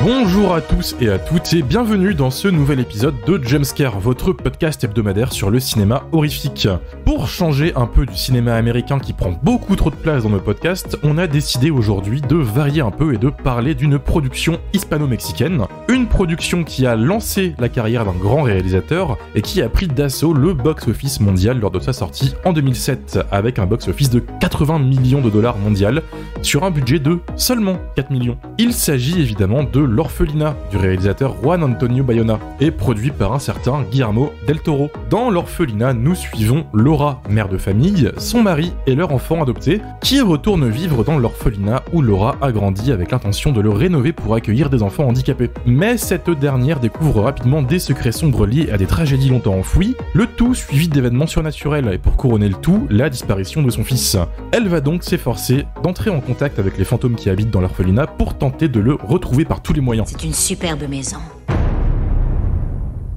Bonjour à tous et à toutes et bienvenue dans ce nouvel épisode de Jumpscare, votre podcast hebdomadaire sur le cinéma horrifique. Pour changer un peu du cinéma américain qui prend beaucoup trop de place dans nos podcasts, on a décidé aujourd'hui de varier un peu et de parler d'une production hispano-mexicaine. Une production qui a lancé la carrière d'un grand réalisateur et qui a pris d'assaut le box-office mondial lors de sa sortie en 2007 avec un box-office de 80 millions de dollars mondial sur un budget de seulement 4 millions. Il s'agit évidemment de L'Orphelinat du réalisateur Juan Antonio Bayona et produit par un certain Guillermo del Toro. Dans L'Orphelinat, nous suivons Laura, mère de famille, son mari et leur enfant adopté qui retournent vivre dans l'orphelinat où Laura a grandi avec l'intention de le rénover pour accueillir des enfants handicapés. Mais cette dernière découvre rapidement des secrets sombres liés à des tragédies longtemps enfouies, le tout suivi d'événements surnaturels et pour couronner le tout, la disparition de son fils. Elle va donc s'efforcer d'entrer en contact avec les fantômes qui habitent dans l'orphelinat pour tenter de le retrouver par tous les moyens. C'est une superbe maison.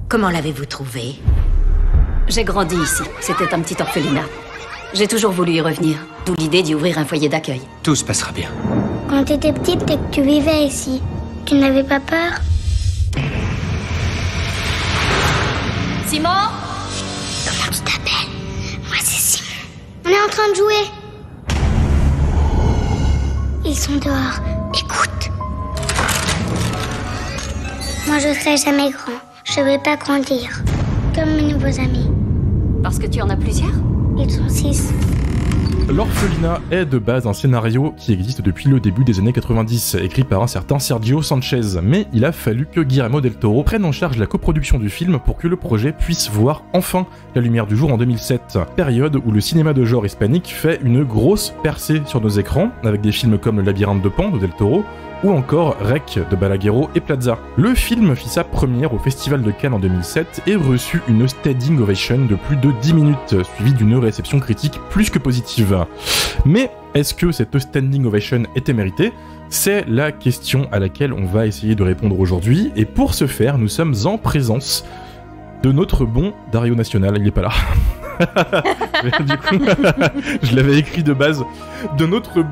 Comment l'avez-vous trouvée ? J'ai grandi ici. C'était un petit orphelinat. J'ai toujours voulu y revenir. D'où l'idée d'y ouvrir un foyer d'accueil. Tout se passera bien. Quand t'étais petite et que tu vivais ici, tu n'avais pas peur ? Simon ? Comment tu t'appelles ? Moi c'est Simon. On est en train de jouer. Ils sont dehors. Écoute. Moi je serai jamais grand. Je vais pas grandir. Comme mes nouveaux amis. Parce que tu en as plusieurs ? Ils sont 6. L'Orphelinat est de base un scénario qui existe depuis le début des années 90, écrit par un certain Sergio Sanchez, mais il a fallu que Guillermo del Toro prenne en charge la coproduction du film pour que le projet puisse voir enfin la lumière du jour en 2007, période où le cinéma de genre hispanique fait une grosse percée sur nos écrans, avec des films comme Le Labyrinthe de Pan de del Toro, ou encore Rec de Balaguerro et Plaza. Le film fit sa première au Festival de Cannes en 2007 et reçut une standing ovation de plus de 10 minutes, suivie d'une réception critique plus que positive. Mais est-ce que cette standing ovation était méritée ? C'est la question à laquelle on va essayer de répondre aujourd'hui, et pour ce faire, nous sommes en présence de notre bon Dario Nacional, il n'est pas là. Du coup, je l'avais écrit de base, de notre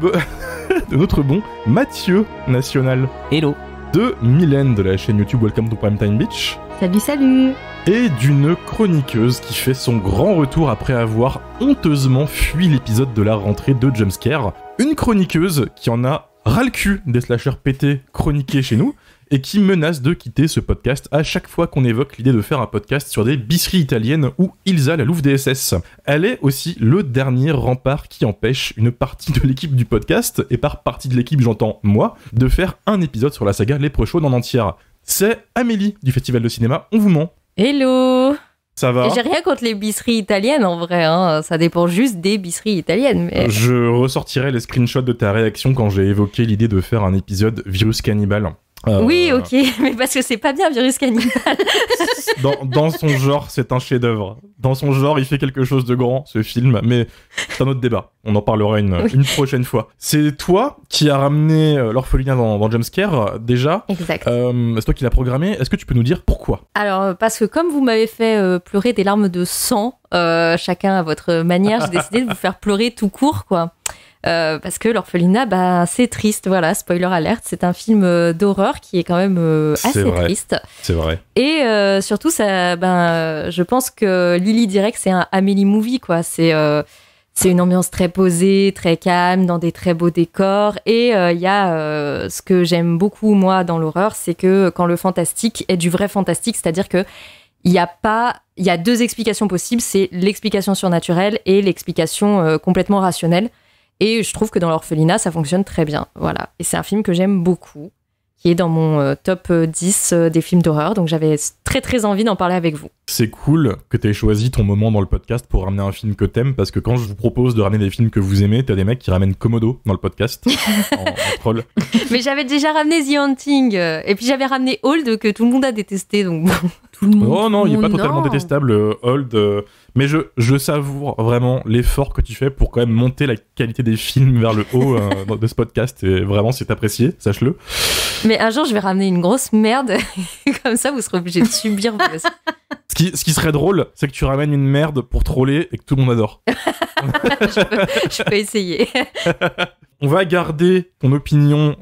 bon Mathieu National. Hello. De Mylène de la chaîne YouTube Welcome to Primetime Beach. Salut. Et d'une chroniqueuse qui fait son grand retour après avoir honteusement fui l'épisode de la rentrée de Jumpscare. Une chroniqueuse qui en a ras le cul des slashers pétés chroniqués chez nous et qui menace de quitter ce podcast à chaque fois qu'on évoque l'idée de faire un podcast sur des bisseries italiennes ou Ilsa la Louve DSS. Elle est aussi le dernier rempart qui empêche une partie de l'équipe du podcast, et par partie de l'équipe j'entends moi, de faire un épisode sur la saga Leprechaun en entière. C'est Amélie du Festival de Cinéma, on vous ment. Hello. Ça va ? J'ai rien contre les bisseries italiennes en vrai, hein. Ça dépend juste des bisseries italiennes. Mais... Je ressortirai les screenshots de ta réaction quand j'ai évoqué l'idée de faire un épisode Virus Cannibal. Oui, ok, mais parce que c'est pas bien Virus Cannibal. dans son genre, c'est un chef-d'œuvre. Dans son genre, il fait quelque chose de grand, ce film, mais c'est un autre débat. On en parlera une prochaine fois. C'est toi qui as ramené l'Orphelinat dans Jumpscare, déjà. Exact. C'est toi qui l'as programmé. Est-ce que tu peux nous dire pourquoi ? Alors, parce que comme vous m'avez fait pleurer des larmes de sang, chacun à votre manière, j'ai décidé de vous faire pleurer tout court, quoi. Parce que l'Orphelinat, c'est triste, voilà, spoiler alerte, c'est un film d'horreur qui est quand même assez triste. C'est vrai. Et surtout, ça, je pense que Lily dirait que c'est un Amélie movie, quoi. C'est une ambiance très posée, très calme, dans des très beaux décors. Et il y a ce que j'aime beaucoup, moi, dans l'horreur, c'est que quand le fantastique est du vrai fantastique, c'est-à-dire que il y a deux explications possibles, c'est l'explication surnaturelle et l'explication complètement rationnelle. Et je trouve que dans l'Orphelinat, ça fonctionne très bien. Voilà. Et c'est un film que j'aime beaucoup, qui est dans mon top 10 des films d'horreur. Donc j'avais très très envie d'en parler avec vous. C'est cool que tu aies choisi ton moment dans le podcast pour ramener un film que t'aimes, parce que quand je vous propose de ramener des films que vous aimez, t'as des mecs qui ramènent Komodo dans le podcast en troll. Mais j'avais déjà ramené The Haunting, et puis j'avais ramené Old que tout le monde a détesté, donc bon. Oh non, il est pas totalement détestable, Old. Mais je savoure vraiment l'effort que tu fais pour quand même monter la qualité des films vers le haut de ce podcast. Et vraiment, c'est apprécié, sache-le. Mais un jour, je vais ramener une grosse merde. Comme ça, vous serez obligés de subir. Ce qui serait drôle, c'est que tu ramènes une merde pour troller et que tout le monde adore. je peux essayer. On va garder ton opinion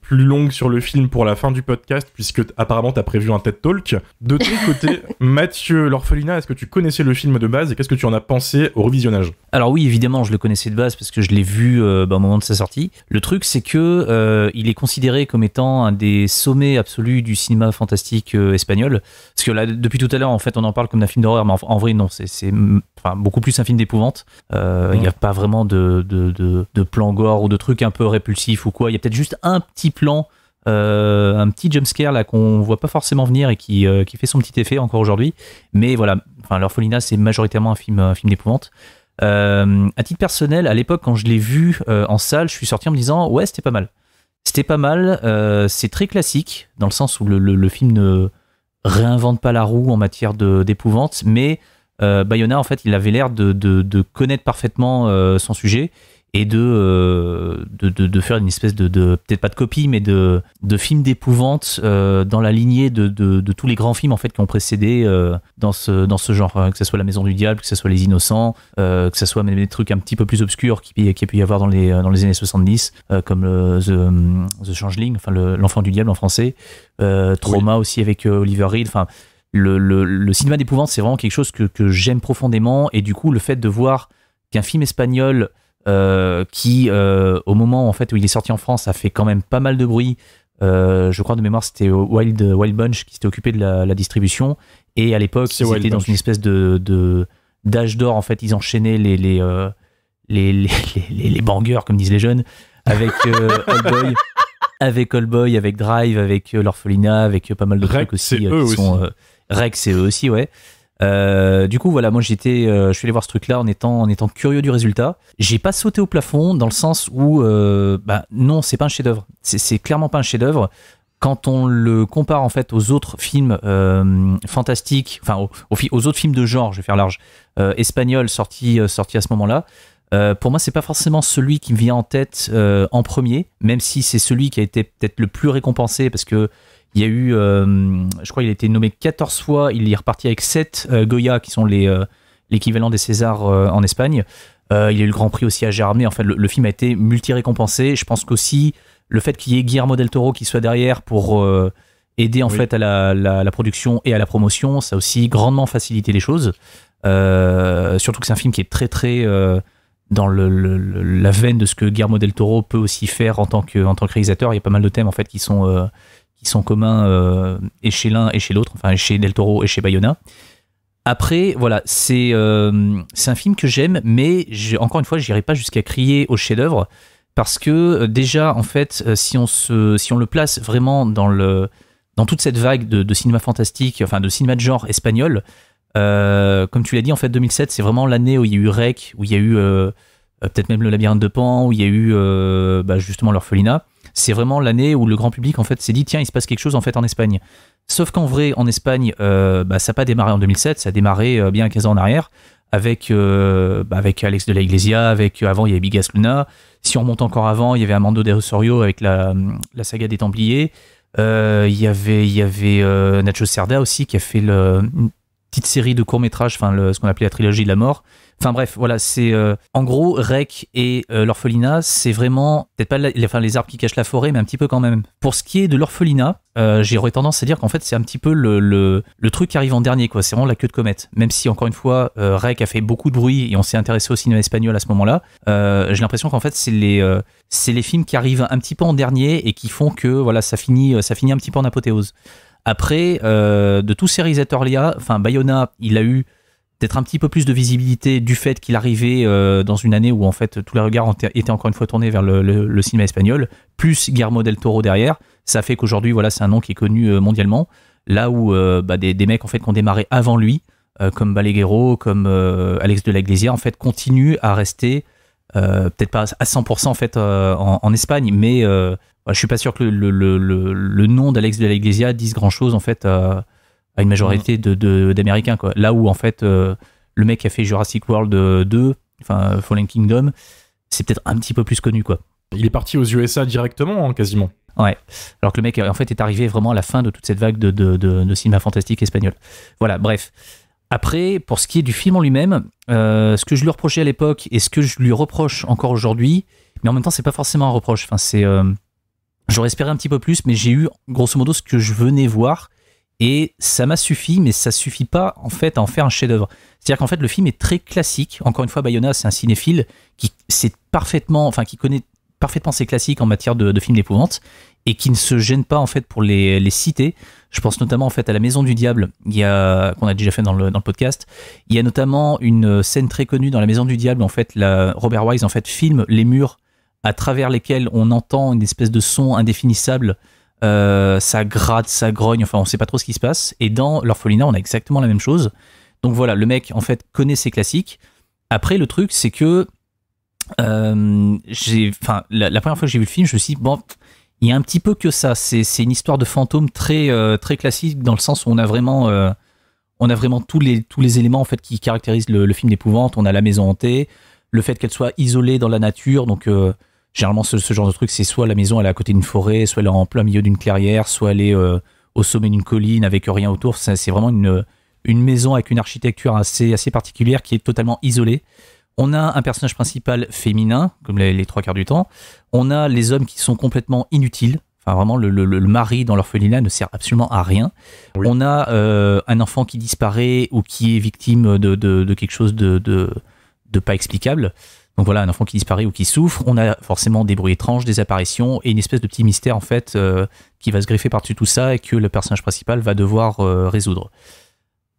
plus longue sur le film pour la fin du podcast, puisque apparemment t'as prévu un TED Talk. De ton côté, Mathieu, L'Orphelinat, est-ce que tu connaissais le film de base et qu'est-ce que tu en as pensé au revisionnage ? Alors oui, évidemment, je le connaissais de base parce que je l'ai vu au moment de sa sortie. Le truc, c'est que il est considéré comme étant un des sommets absolus du cinéma fantastique espagnol. Parce que là, depuis tout à l'heure, en fait, on en parle comme d'un film d'horreur, mais en vrai, non, c'est beaucoup plus un film d'épouvante. Il n'y a pas vraiment de plan gore ou de trucs un peu répulsifs ou quoi. Il y a peut-être juste un petit plan, un petit jumpscare là qu'on voit pas forcément venir et qui fait son petit effet encore aujourd'hui. Mais voilà, L'Orphelinat, c'est majoritairement un film d'épouvante. À titre personnel, à l'époque, quand je l'ai vu en salle, je suis sorti en me disant ouais, c'était pas mal. C'était pas mal. C'est très classique dans le sens où le film ne réinvente pas la roue en matière d'épouvante, mais Bayona, en fait, il avait l'air de connaître parfaitement son sujet et de faire une espèce de peut-être pas de copie, mais de film d'épouvante dans la lignée de tous les grands films en fait qui ont précédé dans ce genre, que ce soit La Maison du Diable, que ce soit Les Innocents, que ce soit même des trucs un petit peu plus obscurs qui a pu y avoir dans les années 70, comme The Changeling, enfin l'Enfant du Diable en français, Trauma aussi avec Oliver Reed, enfin le cinéma d'épouvante, c'est vraiment quelque chose que j'aime profondément, et du coup le fait de voir qu'un film espagnol qui au moment en fait où il est sorti en France a fait quand même pas mal de bruit, je crois de mémoire c'était Wild Bunch qui s'était occupé de la distribution, et à l'époque ils étaient dans une espèce de d'âge d'or en fait, ils enchaînaient les bangers comme disent les jeunes avec Oldboy, avec Drive, avec L'Orphelinat, avec pas mal de trucs aussi qui sont Rex, c'est eux aussi, ouais. Du coup, voilà, moi je suis allé voir ce truc-là en étant curieux du résultat. J'ai pas sauté au plafond dans le sens où, non, c'est pas un chef-d'œuvre. C'est clairement pas un chef-d'œuvre. Quand on le compare en fait aux autres films fantastiques, enfin aux autres films de genre, je vais faire large, espagnols sortis à ce moment-là. Pour moi, c'est pas forcément celui qui me vient en tête en premier, même si c'est celui qui a été peut-être le plus récompensé parce que il y a eu, je crois qu'il a été nommé 14 fois, il est reparti avec 7 Goya qui sont l'équivalent des Césars en Espagne. Il y a eu le Grand Prix aussi à Gérardmer. Enfin, le film a été multi-récompensé. Je pense qu'aussi le fait qu'il y ait Guillermo del Toro qui soit derrière pour aider en fait à la production et à la promotion, ça a aussi grandement facilité les choses. Surtout que c'est un film qui est très très dans la veine de ce que Guillermo del Toro peut aussi faire en tant que réalisateur. Il y a pas mal de thèmes en fait qui sont communs et chez l'un et chez l'autre, enfin chez Del Toro et chez Bayona. Après, voilà, c'est un film que j'aime, mais encore une fois, j'irai pas jusqu'à crier au chef-d'œuvre parce que déjà, en fait, si on le place vraiment dans toute cette vague de cinéma fantastique, enfin de cinéma de genre espagnol, comme tu l'as dit, en fait, 2007, c'est vraiment l'année où il y a eu Rec, où il y a eu peut-être même Le Labyrinthe de Pan, où il y a eu justement L'Orphelinat. C'est vraiment l'année où le grand public en fait s'est dit tiens, il se passe quelque chose en fait en Espagne. Sauf qu'en vrai, en Espagne, ça n'a pas démarré en 2007, ça a démarré bien 15 ans en arrière avec Alex de la Iglesia, avant il y avait Bigas Luna. Si on remonte encore avant, il y avait Armando de Osorio avec la saga des Templiers. Il y avait Nacho Cerda aussi qui a fait une petite série de courts-métrages, ce qu'on appelait la trilogie de la mort. Enfin bref, voilà, c'est en gros Rec et L'Orphelinat, c'est vraiment peut-être pas les arbres qui cachent la forêt, mais un petit peu quand même. Pour ce qui est de L'Orphelinat, j'aurais tendance à dire qu'en fait c'est un petit peu le truc qui arrive en dernier, quoi. C'est vraiment la queue de comète. Même si encore une fois, Rec a fait beaucoup de bruit et on s'est intéressé au cinéma espagnol à ce moment-là, j'ai l'impression qu'en fait c'est les films qui arrivent un petit peu en dernier et qui font que voilà, ça finit un petit peu en apothéose. Après, de tous ces réalisateurs-là, enfin Bayona, il a eu peut-être un petit peu plus de visibilité du fait qu'il arrivait dans une année où en fait tous les regards étaient encore une fois tournés vers le cinéma espagnol, plus Guillermo del Toro derrière. Ça fait qu'aujourd'hui, voilà, c'est un nom qui est connu mondialement. Là où des mecs en fait qui ont démarré avant lui, comme Balaguerro, comme Alex de la Iglesia, en fait, continuent à rester peut-être pas à 100% en fait en Espagne, mais je suis pas sûr que le nom d'Alex de la Iglesia dise grand chose en fait à une majorité d'Américains, quoi. Là où en fait le mec qui a fait Jurassic World 2, enfin Fallen Kingdom, c'est peut-être un petit peu plus connu, quoi. Il est parti aux USA directement, hein, quasiment. Ouais, alors que le mec en fait est arrivé vraiment à la fin de toute cette vague de cinéma fantastique espagnol. Voilà, bref. Après, pour ce qui est du film en lui-même, ce que je lui reprochais à l'époque et ce que je lui reproche encore aujourd'hui, Mais en même temps, c'est pas forcément un reproche. Enfin, j'aurais espéré un petit peu plus, mais j'ai eu grosso modo ce que je venais voir et ça m'a suffi, mais ça suffit pas en fait à en faire un chef-d'œuvre. C'est-à-dire qu'en fait, le film est très classique. Encore une fois, Bayona, c'est un cinéphile qui connaît parfaitement ses classiques en matière de films d'épouvante et qui ne se gêne pas en fait pour les citer. Je pense notamment en fait à La Maison du Diable, qu'on a déjà fait dans le podcast. Il y a notamment une scène très connue dans La Maison du Diable. En fait, Robert Wise en fait filme les murs à travers lesquels on entend une espèce de son indéfinissable. Ça gratte, ça grogne. Enfin, on sait pas trop ce qui se passe. Et dans L'Orphelinat, on a exactement la même chose. Donc voilà, le mec en fait connaît ses classiques. Après, le truc, c'est que la première fois que j'ai vu le film, je me suis dit, bon, il y a un petit peu que ça. C'est une histoire de fantôme très, très classique dans le sens où on a vraiment tous les éléments en fait qui caractérisent le film d'épouvante. On a la maison hantée, le fait qu'elle soit isolée dans la nature. Donc généralement ce genre de truc, c'est soit la maison elle est à côté d'une forêt, soit elle est en plein milieu d'une clairière, soit elle est au sommet d'une colline avec rien autour. C'est vraiment une maison avec une architecture assez particulière qui est totalement isolée. On a un personnage principal féminin, comme les trois quarts du temps. On a les hommes qui sont complètement inutiles. Enfin, vraiment, le mari dans L'Orphelinat ne sert absolument à rien. Oui. On a un enfant qui disparaît ou qui est victime de quelque chose de pas explicable. Donc voilà, un enfant qui disparaît ou qui souffre. On a forcément des bruits étranges, des apparitions et une espèce de petit mystère en fait qui va se greffer par-dessus tout ça et que le personnage principal va devoir résoudre.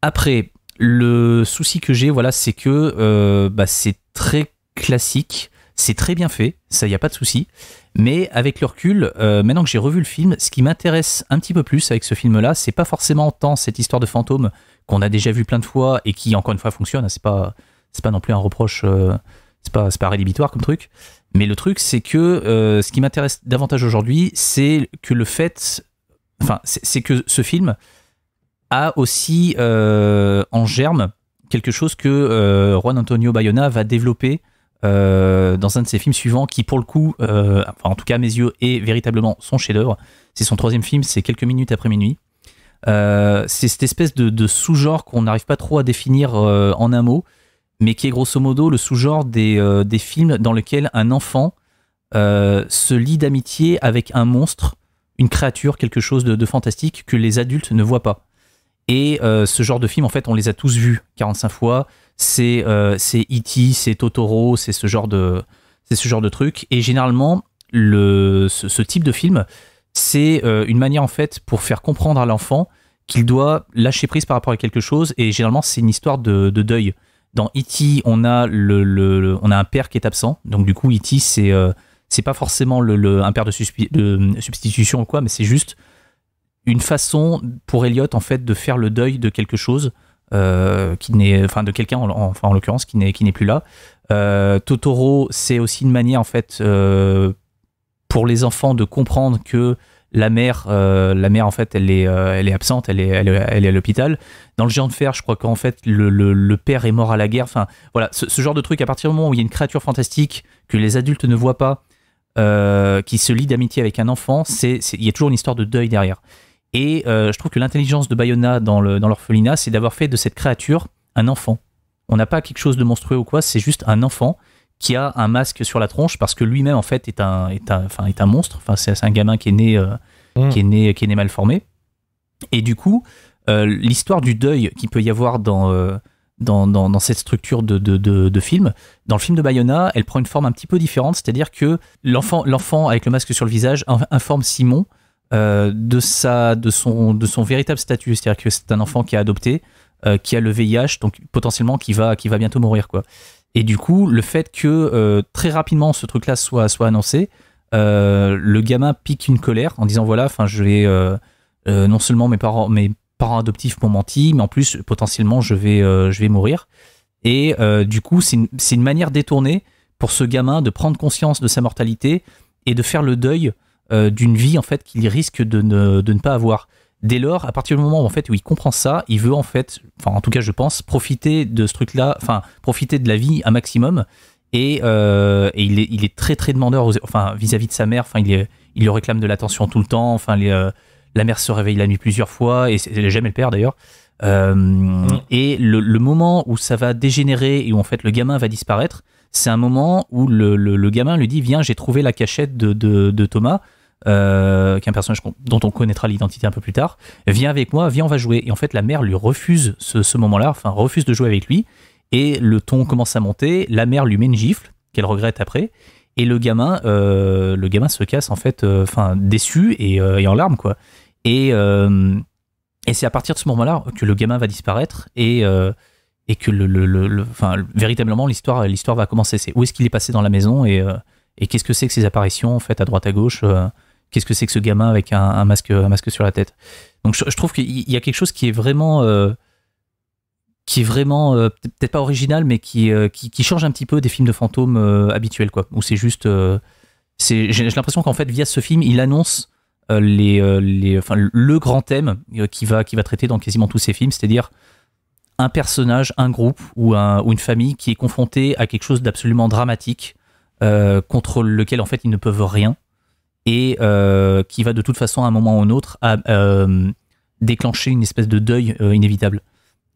Après, le souci que j'ai, voilà, c'est que c'est très classique, c'est très bien fait, ça y a pas de souci. Mais avec le recul, maintenant que j'ai revu le film, ce qui m'intéresse un petit peu plus avec ce film-là, c'est pas forcément tant cette histoire de fantôme qu'on a déjà vu plein de fois et qui encore une fois fonctionne. C'est pas non plus un reproche, c'est pas rédhibitoire comme truc. Mais le truc, c'est que ce qui m'intéresse davantage aujourd'hui, c'est que c'est que ce film a aussi en germe quelque chose que Juan Antonio Bayona va développer dans un de ses films suivants qui pour le coup, en tout cas à mes yeux, est véritablement son chef-d'œuvre. C'est son troisième film, c'est Quelques minutes après minuit. C'est cette espèce de sous-genre qu'on n'arrive pas trop à définir en un mot, mais qui est grosso modo le sous-genre des films dans lesquels un enfant se lie d'amitié avec un monstre, une créature, quelque chose de fantastique que les adultes ne voient pas. Et ce genre de film, en fait, on les a tous vus 45 fois. C'est E.T., c'est Totoro, c'est ce genre de truc. Et généralement, ce type de film, c'est une manière, en fait, pour faire comprendre à l'enfant qu'il doit lâcher prise par rapport à quelque chose. Et généralement, c'est une histoire de deuil. Dans E.T., on a un père qui est absent. Donc, du coup, E.T., c'est pas forcément un père de substitution ou quoi, mais c'est juste une façon pour Elliot en fait de faire le deuil de quelque chose de quelqu'un en l'occurrence qui n'est plus là. Totoro, c'est aussi une manière en fait pour les enfants de comprendre que la mère en fait elle est absente, elle est à l'hôpital. Dans Le Géant de Fer, je crois qu'en fait le père est mort à la guerre. Enfin voilà, ce genre de truc, à partir du moment où il y a une créature fantastique que les adultes ne voient pas, qui se lie d'amitié avec un enfant, il y a toujours une histoire de deuil derrière. Et je trouve que l'intelligence de Bayona dans L'Orphelinat, c'est d'avoir fait de cette créature un enfant. On n'a pas quelque chose de monstrueux ou quoi, c'est juste un enfant qui a un masque sur la tronche parce que lui-même en fait est un monstre. Enfin, c'est un gamin qui est né mal formé. Et du coup, l'histoire du deuil qu'il peut y avoir dans cette structure de film, dans le film de Bayona, elle prend une forme un petit peu différente, c'est-à-dire que l'enfant avec le masque sur le visage informe Simon de son véritable statut, c'est-à-dire que c'est un enfant qui a adopté, qui a le VIH, donc potentiellement qui va bientôt mourir, quoi. Et du coup, le fait que très rapidement ce truc-là soit annoncé, le gamin pique une colère en disant voilà, enfin je vais non seulement mes parents adoptifs m'ont menti, mais en plus potentiellement je vais mourir. Et du coup, c'est une manière détournée pour ce gamin de prendre conscience de sa mortalité et de faire le deuil d'une vie en fait qu'il risque de ne pas avoir. Dès lors, à partir du moment où en fait où il comprend ça, il veut en fait, enfin en tout cas je pense, profiter de ce truc-là, enfin profiter de la vie un maximum. Et il est très très demandeur, vis-à-vis de sa mère. Enfin il lui réclame de l'attention tout le temps. Enfin la mère se réveille la nuit plusieurs fois et c'est jamais le père d'ailleurs. Et le moment où ça va dégénérer et où en fait le gamin va disparaître, c'est un moment où le gamin lui dit viens, j'ai trouvé la cachette de Thomas, qui est un personnage dont on connaîtra l'identité un peu plus tard, viens avec moi, viens, on va jouer. Et en fait la mère lui refuse ce moment-là, enfin refuse de jouer avec lui, et le ton commence à monter, la mère lui met une gifle qu'elle regrette après, et le gamin se casse en fait, déçu et en larmes, quoi. Et c'est à partir de ce moment-là que le gamin va disparaître et que véritablement l'histoire va commencer. C'est où est-ce qu'il est passé dans la maison et qu'est-ce que c'est que ces apparitions en fait à droite à gauche, qu'est-ce que c'est que ce gamin avec un masque sur la tête. Donc je trouve qu'il y a quelque chose qui est vraiment peut-être pas original, mais qui change un petit peu des films de fantômes habituels, quoi. Où c'est juste j'ai l'impression qu'en fait via ce film il annonce le grand thème qui va traiter dans quasiment tous ses films, c'est-à-dire un personnage, un groupe ou une famille qui est confronté à quelque chose d'absolument dramatique, contre lequel en fait ils ne peuvent rien, et qui va de toute façon à un moment ou un autre déclencher une espèce de deuil inévitable.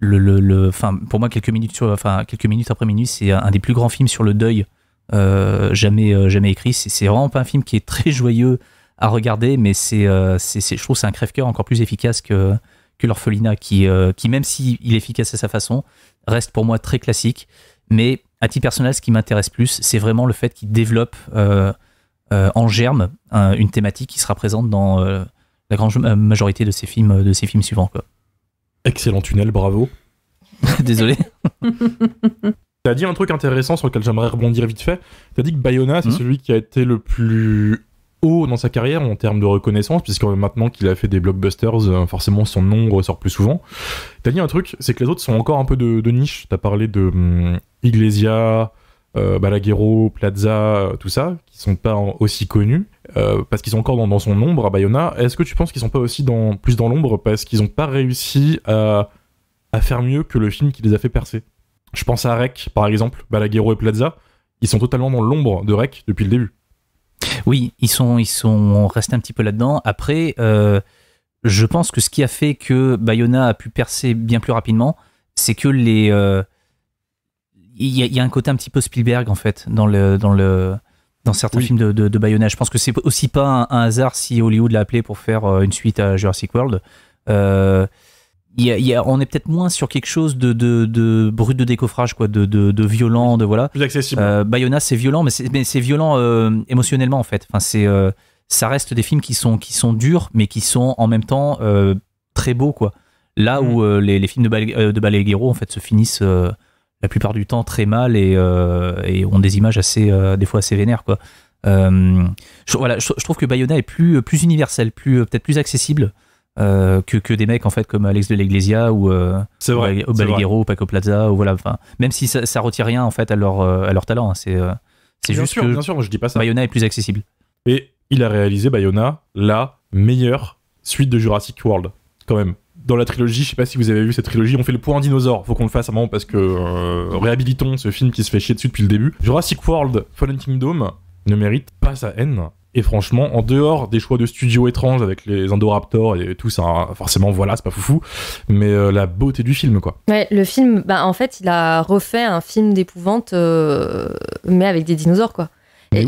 Pour moi, quelques minutes après minuit, c'est un des plus grands films sur le deuil jamais écrit. C'est vraiment pas un film qui est très joyeux à regarder, mais je trouve que c'est un crève-cœur encore plus efficace que l'Orphelinat, qui même s'il est efficace à sa façon, reste pour moi très classique. Mais à titre personnel, ce qui m'intéresse plus, c'est vraiment le fait qu'il développe en germe une thématique qui sera présente dans la grande majorité de ses films suivants, quoi. Excellent tunnel, bravo. Désolé. T'as dit un truc intéressant sur lequel j'aimerais rebondir vite fait. T'as dit que Bayona, c'est celui qui a été le plus haut dans sa carrière en termes de reconnaissance, puisque maintenant qu'il a fait des blockbusters, forcément son nom ressort plus souvent. T'as dit un truc, c'est que les autres sont encore un peu de niche. T'as parlé de Iglesia, Balaguerro, Plaza, tout ça, qui sont pas aussi connus, parce qu'ils sont encore dans son ombre à Bayona. Est-ce que tu penses qu'ils sont pas aussi plus dans l'ombre parce qu'ils ont pas réussi à faire mieux que le film qui les a fait percer? Je pense à Rec, par exemple, Balaguerro et Plaza, ils sont totalement dans l'ombre de Rec depuis le début. Oui, ils sont restés un petit peu là-dedans. Après, je pense que ce qui a fait que Bayona a pu percer bien plus rapidement, c'est que il y a un côté un petit peu Spielberg en fait dans certains films de Bayona. Je pense que c'est aussi pas un hasard si Hollywood l'a appelé pour faire une suite à Jurassic World. On est peut-être moins sur quelque chose de brut de décoffrage, quoi, de violent, de voilà. Plus accessible. Bayona, c'est violent, mais c'est violent émotionnellement en fait. Enfin, ça reste des films qui sont durs, mais qui sont en même temps très beaux, quoi. Là où les films de Balaguerro en fait se finissent la plupart du temps très mal et ont des images des fois assez vénères, quoi. Je trouve que Bayona est plus universel, peut-être plus accessible que des mecs en fait comme Alex de l'Iglesia ou Balaguerro ou Paco Plaza, ou voilà. Enfin, même si ça retire rien en fait à leur talent, hein. C'est juste que bien sûr, moi je dis pas ça. Bayona est plus accessible. Et il a réalisé Bayona, la meilleure suite de Jurassic World, quand même. Dans la trilogie, je sais pas si vous avez vu cette trilogie, on fait le point dinosaure, faut qu'on le fasse à un moment parce que réhabilitons ce film qui se fait chier dessus depuis le début. Jurassic World Fallen Kingdom ne mérite pas sa haine, et franchement, en dehors des choix de studio étranges avec les Indoraptors et tout ça, forcément voilà, c'est pas foufou, mais la beauté du film, quoi. Ouais, le film, en fait, il a refait un film d'épouvante, mais avec des dinosaures, quoi. Et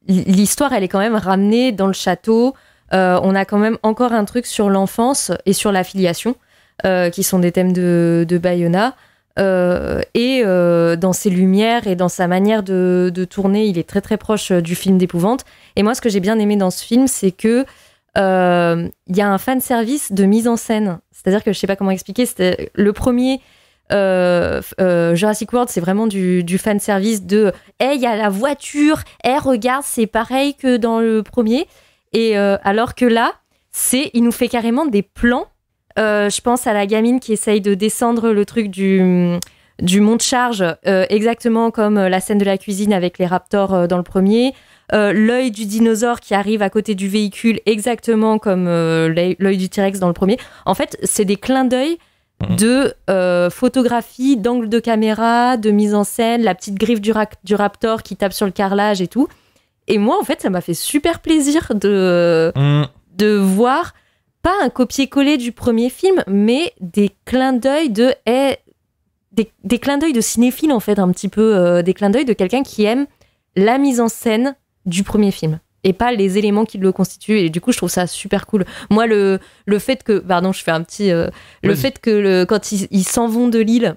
l'histoire, elle est quand même ramenée dans le château. On a quand même encore un truc sur l'enfance et sur l'affiliation, qui sont des thèmes de Bayona. Et dans ses lumières et dans sa manière de tourner, il est très très proche du film d'épouvante. Et moi, ce que j'ai bien aimé dans ce film, c'est que y a un fan service de mise en scène. C'est-à-dire que je sais pas comment expliquer. C'était le premier Jurassic World, c'est vraiment du fan service de il y a la voiture, regarde, c'est pareil que dans le premier. Et alors que là, il nous fait carrément des plans. Je pense à la gamine qui essaye de descendre le truc du mont de charge, exactement comme la scène de la cuisine avec les raptors dans le premier. L'œil du dinosaure qui arrive à côté du véhicule, exactement comme l'œil du T-Rex dans le premier. En fait, c'est des clins d'œil de photographie, d'angle de caméra, de mise en scène, la petite griffe du raptor qui tape sur le carrelage et tout. Et moi, en fait, ça m'a fait super plaisir de voir pas un copier-coller du premier film, mais des clins d'œil des clins d'œil de cinéphile, en fait, un petit peu, des clins d'œil de quelqu'un qui aime la mise en scène du premier film et pas les éléments qui le constituent. Et du coup, je trouve ça super cool. Moi, le fait que... Pardon, je fais un petit... le fait que quand ils s'en vont de l'île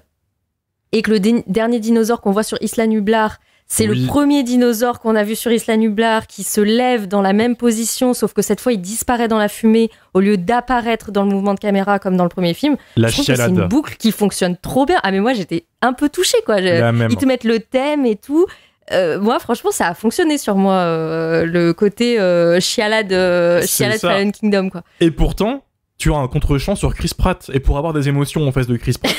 et que le dernier dinosaure qu'on voit sur Isla Nublar, c'est le premier dinosaure qu'on a vu sur Isla Nublar qui se lève dans la même position, sauf que cette fois, il disparaît dans la fumée au lieu d'apparaître dans le mouvement de caméra comme dans le premier film. La je trouve chialade. que c'est une boucle qui fonctionne trop bien. Ah, mais moi, j'étais un peu touchée, quoi. Ils te mettent le thème et tout. Moi, franchement, ça a fonctionné sur moi, le côté chialade Fallen Kingdom, quoi. Et pourtant, tu as un contre-champ sur Chris Pratt. Et pour avoir des émotions en face de Chris Pratt,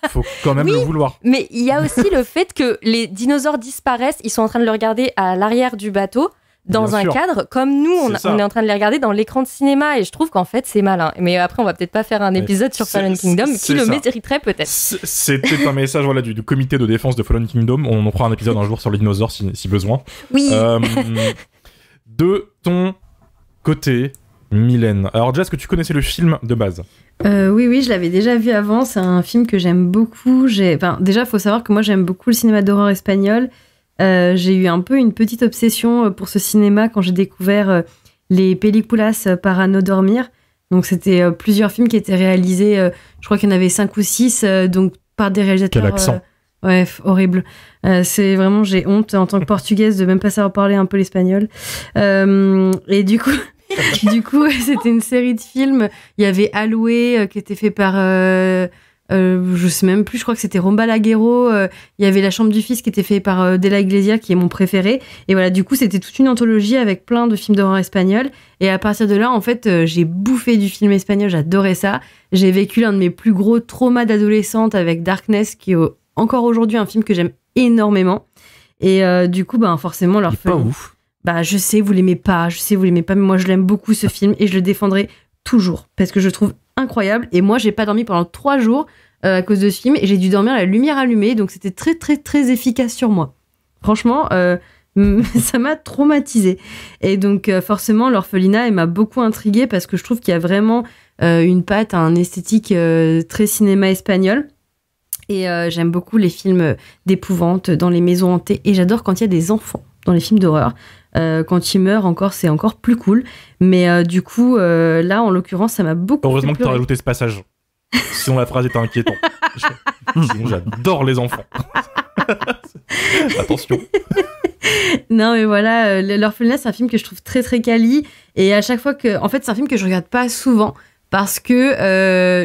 faut quand même le vouloir. Mais il y a aussi le fait que les dinosaures disparaissent, ils sont en train de le regarder à l'arrière du bateau, dans un cadre, comme nous, on est en train de les regarder dans l'écran de cinéma. Et je trouve qu'en fait, c'est malin. Mais après, on va peut-être pas faire un épisode sur Fallen Kingdom, qui le mériterait peut-être. C'était un message du comité de défense de Fallen Kingdom. On en fera un épisode un jour sur les dinosaures si besoin. Oui. De ton côté, Mylène. Alors déjà, est-ce que tu connaissais le film de base ? Oui, je l'avais déjà vu avant. C'est un film que j'aime beaucoup. Déjà, il faut savoir que moi, j'aime beaucoup le cinéma d'horreur espagnol. J'ai eu un peu une petite obsession pour ce cinéma quand j'ai découvert les películas para no dormir. Donc, c'était plusieurs films qui étaient réalisés, je crois qu'il y en avait 5 ou 6, donc par des réalisateurs... Quel accent Ouais, horrible. C'est vraiment, j'ai honte en tant que portugaise de même pas savoir parler un peu l'espagnol. Et du coup... c'était une série de films. Il y avait Aloué qui était fait par, je sais même plus, je crois que c'était Romba Laguerro. Il y avait La Chambre du Fils qui était fait par De la Iglesia, qui est mon préféré. Et voilà, du coup, c'était toute une anthologie avec plein de films d'horreur espagnols. Et à partir de là, en fait, j'ai bouffé du film espagnol, j'adorais ça. J'ai vécu l'un de mes plus gros traumas d'adolescente avec Darkness, qui est encore aujourd'hui un film que j'aime énormément. Et du coup, forcément, leur film... pas ouf. Je sais, vous l'aimez pas, mais moi, je l'aime beaucoup, ce film, et je le défendrai toujours, parce que je le trouve incroyable. Et moi, j'ai pas dormi pendant 3 jours à cause de ce film, et j'ai dû dormir à la lumière allumée, donc c'était très, très, très efficace sur moi. Franchement, ça m'a traumatisée. Et donc, forcément, L'Orphelinat, elle m'a beaucoup intriguée, parce que je trouve qu'il y a vraiment une patte, un esthétique très cinéma espagnol. Et j'aime beaucoup les films d'épouvante dans les maisons hantées, et j'adore quand il y a des enfants dans les films d'horreur. Quand ils meurent, c'est encore plus cool. Mais du coup, là, en l'occurrence, ça m'a beaucoup Heureusement que tu as rajouté ce passage. Sinon, la phrase était inquiétante. Sinon, j'adore les enfants. Attention. Non, mais voilà, L'Orphelinat, c'est un film que je trouve très, très quali. Et à chaque fois que... En fait, c'est un film que je regarde pas souvent. Parce que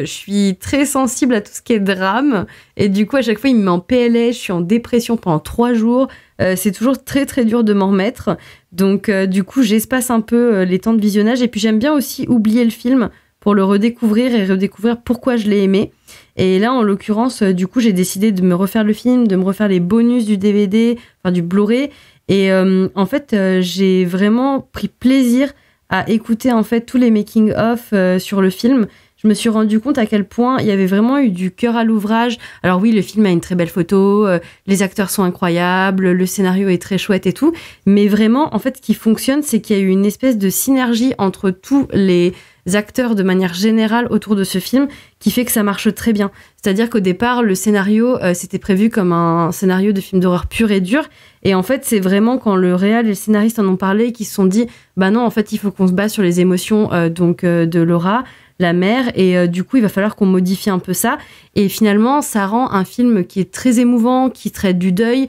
je suis très sensible à tout ce qui est drame. Et du coup, à chaque fois, il me met en PLS. Je suis en dépression pendant 3 jours. C'est toujours très, très dur de m'en remettre. Donc, du coup, j'espace un peu les temps de visionnage. Et puis, j'aime bien aussi oublier le film pour le redécouvrir et redécouvrir pourquoi je l'ai aimé. Et là, en l'occurrence, du coup, j'ai décidé de me refaire le film, de me refaire les bonus du DVD, enfin du Blu-ray. Et en fait, j'ai vraiment pris plaisir à écouter en fait tous les making-of sur le film. Je me suis rendu compte à quel point il y avait vraiment eu du cœur à l'ouvrage. Alors oui, le film a une très belle photo, les acteurs sont incroyables, le scénario est très chouette et tout, mais vraiment, en fait, ce qui fonctionne, c'est qu'il y a eu une espèce de synergie entre tous les acteurs de manière générale autour de ce film qui fait que ça marche très bien. C'est-à-dire qu'au départ, le scénario, c'était prévu comme un scénario de film d'horreur pur et dur. Et en fait, c'est vraiment quand le réal et le scénariste en ont parlé qu'ils se sont dit « Bah non, en fait, il faut qu'on se base sur les émotions de Laura, la mère, et du coup, il va falloir qu'on modifie un peu ça. » Et finalement, ça rend un film qui est très émouvant, qui traite du deuil,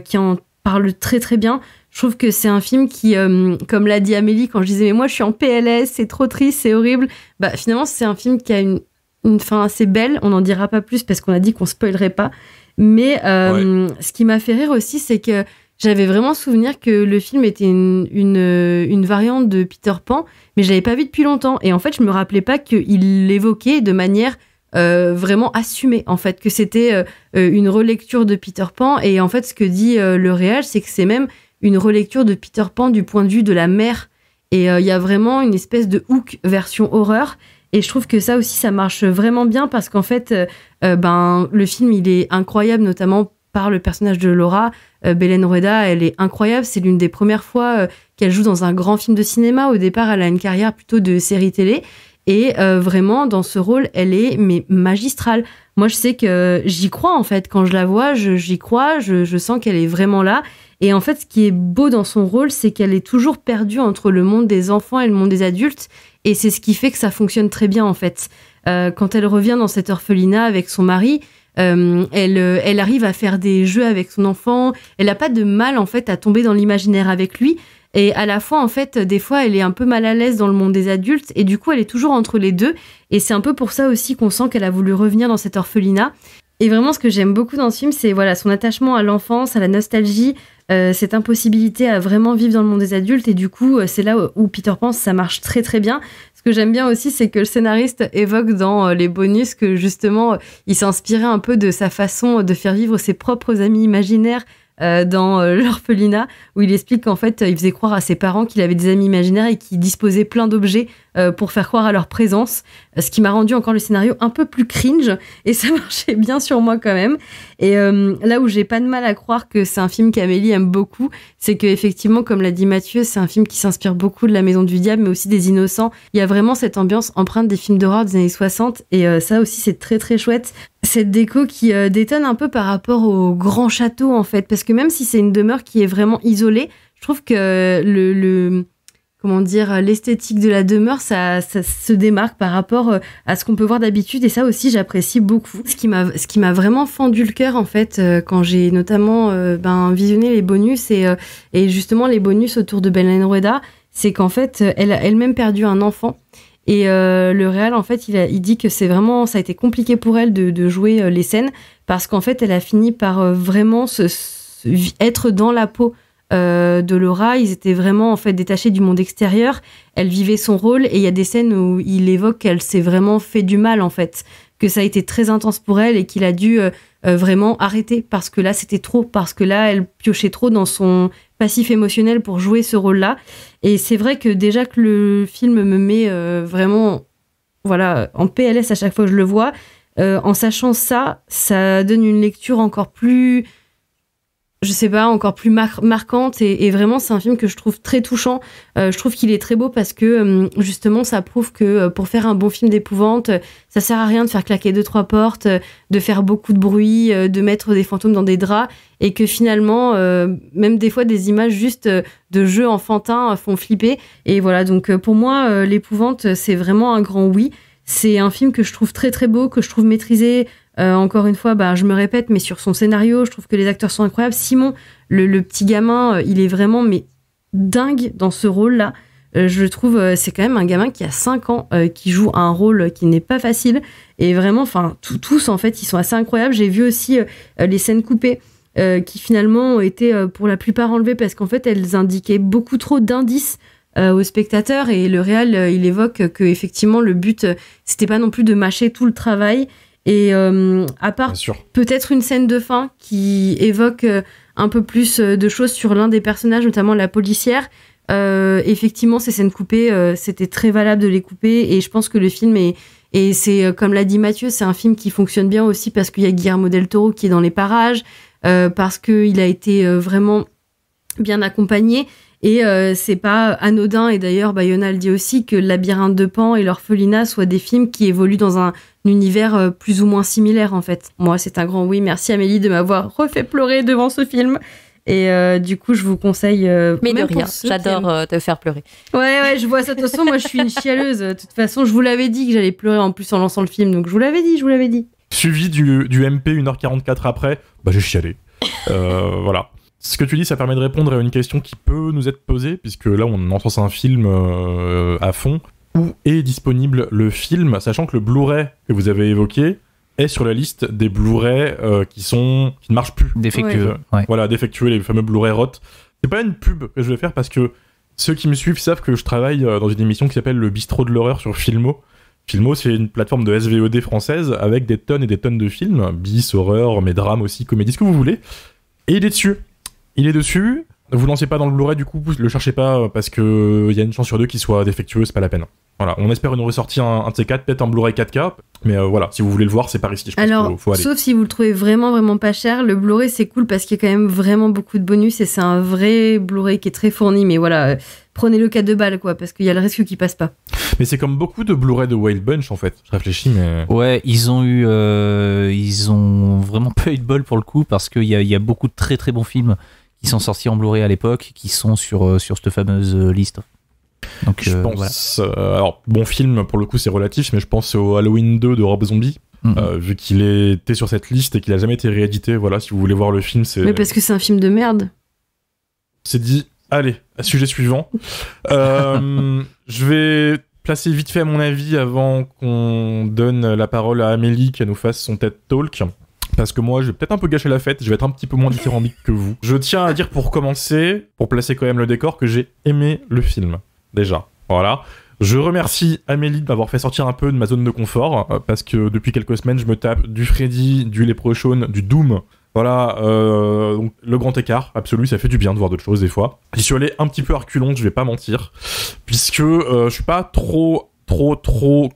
qui en parle très très bien. Je trouve que c'est un film qui, comme l'a dit Amélie quand je disais « Mais moi, je suis en PLS, c'est trop triste, c'est horrible. » Bah finalement, c'est un film qui a une fin assez belle. On n'en dira pas plus parce qu'on a dit qu'on spoilerait pas. Mais ce qui m'a fait rire aussi, c'est que j'avais vraiment souvenir que le film était une variante de Peter Pan, mais je l'avais pas vu depuis longtemps. Et en fait, je me rappelais pas qu'il l'évoquait de manière vraiment assumée, en fait, que c'était une relecture de Peter Pan. Et en fait, ce que dit le réal, c'est que c'est même une relecture de Peter Pan du point de vue de la mère. Et il y a vraiment une espèce de hook version horreur. Et je trouve que ça aussi, ça marche vraiment bien parce qu'en fait, le film, il est incroyable, notamment par le personnage de Laura. Belén Rueda, elle est incroyable. C'est l'une des premières fois qu'elle joue dans un grand film de cinéma. Au départ, elle a une carrière plutôt de série télé. Et vraiment, dans ce rôle, elle est magistrale. Moi, je sais que j'y crois, en fait. Quand je la vois, j'y crois, je sens qu'elle est vraiment là. Et en fait, ce qui est beau dans son rôle, c'est qu'elle est toujours perdue entre le monde des enfants et le monde des adultes. Et c'est ce qui fait que ça fonctionne très bien, en fait. Quand elle revient dans cet orphelinat avec son mari, elle arrive à faire des jeux avec son enfant. Elle n'a pas de mal, en fait, à tomber dans l'imaginaire avec lui. Et à la fois, en fait, des fois, elle est un peu mal à l'aise dans le monde des adultes. Et du coup, elle est toujours entre les deux. Et c'est un peu pour ça aussi qu'on sent qu'elle a voulu revenir dans cet orphelinat. Et vraiment, ce que j'aime beaucoup dans ce film, c'est voilà, son attachement à l'enfance, à la nostalgie, cette impossibilité à vraiment vivre dans le monde des adultes. Et du coup, c'est là où Peter Pan, ça marche très très bien. Ce que j'aime bien aussi, c'est que le scénariste évoque dans les bonus que justement, il s'inspirait un peu de sa façon de faire vivre ses propres amis imaginaires dans l'orphelinat, où il explique qu'en fait, il faisait croire à ses parents qu'il avait des amis imaginaires et qu'il disposait plein d'objets pour faire croire à leur présence, ce qui m'a rendu encore le scénario un peu plus cringe, et ça marchait bien sur moi quand même. Et là où j'ai pas de mal à croire que c'est un film qu'Amélie aime beaucoup, c'est qu'effectivement, comme l'a dit Mathieu, c'est un film qui s'inspire beaucoup de La Maison du Diable, mais aussi des Innocents. Il y a vraiment cette ambiance empreinte des films d'horreur des années 60, et ça aussi, c'est très très chouette. Cette déco qui détonne un peu par rapport au grand château, en fait, parce que même si c'est une demeure qui est vraiment isolée, je trouve que comment dire, l'esthétique de la demeure, ça se démarque par rapport à ce qu'on peut voir d'habitude, et ça aussi, j'apprécie beaucoup. Ce qui m'a vraiment fendu le cœur, en fait, quand j'ai notamment visionné les bonus, et justement les bonus autour de Belén Rueda, c'est qu'en fait, elle a elle-même perdu un enfant. Et le réal, en fait, il dit que c'est vraiment, ça a été compliqué pour elle de jouer les scènes, parce qu'en fait, elle a fini par vraiment être dans la peau de Laura. Ils étaient vraiment en fait détachés du monde extérieur. Elle vivait son rôle, et il y a des scènes où il évoque qu'elle s'est vraiment fait du mal, en fait, que ça a été très intense pour elle et qu'il a dû vraiment arrêter parce que là c'était trop, parce que là elle piochait trop dans son passif émotionnel pour jouer ce rôle-là. Et c'est vrai que déjà que le film me met vraiment en PLS à chaque fois que je le vois, en sachant ça donne une lecture encore plus, je sais pas, encore plus marquante, et vraiment c'est un film que je trouve très touchant. Je trouve qu'il est très beau parce que justement ça prouve que pour faire un bon film d'épouvante, ça sert à rien de faire claquer 2-3 portes, de faire beaucoup de bruit, de mettre des fantômes dans des draps, et que finalement même des fois des images juste de jeux enfantins font flipper. Et voilà, donc pour moi l'épouvante, c'est vraiment un grand oui. C'est un film que je trouve très très beau, que je trouve maîtrisé. Encore une fois, je me répète, mais sur son scénario, je trouve que les acteurs sont incroyables. Simon, le petit gamin, il est vraiment dingue dans ce rôle-là. Je trouve, c'est quand même un gamin qui a 5 ans, qui joue un rôle qui n'est pas facile. Et vraiment, tous, en fait, ils sont assez incroyables. J'ai vu aussi les scènes coupées, qui finalement ont été pour la plupart enlevées parce qu'en fait, elles indiquaient beaucoup trop d'indices aux spectateurs. Et le réal, il évoque que effectivement, le but, c'était pas non plus de mâcher tout le travail. Et à part peut-être une scène de fin qui évoque un peu plus de choses sur l'un des personnages, notamment la policière, effectivement ces scènes coupées, c'était très valable de les couper, et je pense que le film et c'est comme l'a dit Mathieu, c'est un film qui fonctionne bien aussi parce qu'il y a Guillermo del Toro qui est dans les parages, parce qu'il a été vraiment bien accompagné. Et c'est pas anodin, et d'ailleurs Bayona le dit aussi, que Le Labyrinthe de Pan et L'Orphelinat soient des films qui évoluent dans un univers plus ou moins similaire, en fait. Moi, c'est un grand oui. Merci Amélie de m'avoir refait pleurer devant ce film. Et du coup, je vous conseille... mais de rien, j'adore te faire pleurer. Ouais, je vois ça. De toute façon, moi, je suis une chialeuse. De toute façon, je vous l'avais dit que j'allais pleurer en plus en lançant le film. Donc, je vous l'avais dit. Suivi du MP 1h44 après, j'ai chialé. Voilà. Ce que tu dis, ça permet de répondre à une question qui peut nous être posée, puisque là, on encense un film à fond. Où est disponible le film, sachant que le Blu-ray que vous avez évoqué est sur la liste des Blu-ray qui ne marchent plus. Défectueux. Ouais. Voilà, défectueux, les fameux Blu-ray ROT. C'est pas une pub que je vais faire, parce que ceux qui me suivent savent que je travaille dans une émission qui s'appelle Le Bistrot de l'horreur sur Filmo. Filmo, c'est une plateforme de SVOD française avec des tonnes et des tonnes de films, bis, horreur, mais drame aussi, comédie, ce que vous voulez. Et il est dessus. Ne vous lancez pas dans le Blu-ray, du coup, le cherchez pas, parce que y a une chance sur 2 qu'il soit défectueux, c'est pas la peine. Voilà, on espère une ressortie un de ces 4, peut-être un Blu-ray 4K, mais voilà, si vous voulez le voir, c'est par ici, je pense. Alors, faut aller. Sauf si vous le trouvez vraiment, vraiment pas cher, le Blu-ray c'est cool parce qu'il y a quand même vraiment beaucoup de bonus et c'est un vrai Blu-ray qui est très fourni, mais voilà, prenez-le qu'à 2 balles, quoi, parce qu'il y a le risque qu'il passe pas. Mais c'est comme beaucoup de Blu-ray de Wild Bunch, en fait, je réfléchis, mais... Ouais, ils ont vraiment pas eu de bol pour le coup, parce qu'il y a beaucoup de très très bons films qui sont sortis en Blu-ray à l'époque, qui sont sur cette fameuse liste. Donc, je pense, alors bon film pour le coup c'est relatif, mais je pense au Halloween 2 de Rob Zombie, vu qu'il était sur cette liste et qu'il a jamais été réédité. Voilà, si vous voulez voir le film, c'est. Mais parce que c'est un film de merde. C'est dit. Allez, sujet suivant. Je vais placer vite fait mon avis avant qu'on donne la parole à Amélie qui nous fasse son TED Talk. Parce que moi, je vais peut-être un peu gâcher la fête, je vais être un petit peu moins dithyrambique que vous. Je tiens à dire pour commencer, pour placer quand même le décor, que j'ai aimé le film. Déjà, voilà. Je remercie Amélie d'avoir fait sortir un peu de ma zone de confort, parce que depuis quelques semaines, je me tape du Freddy, du Leprechaun, du Doom. Voilà, donc le grand écart absolu, ça fait du bien de voir d'autres choses des fois. J'y suis allé un petit peu à reculons, je vais pas mentir, puisque je suis pas trop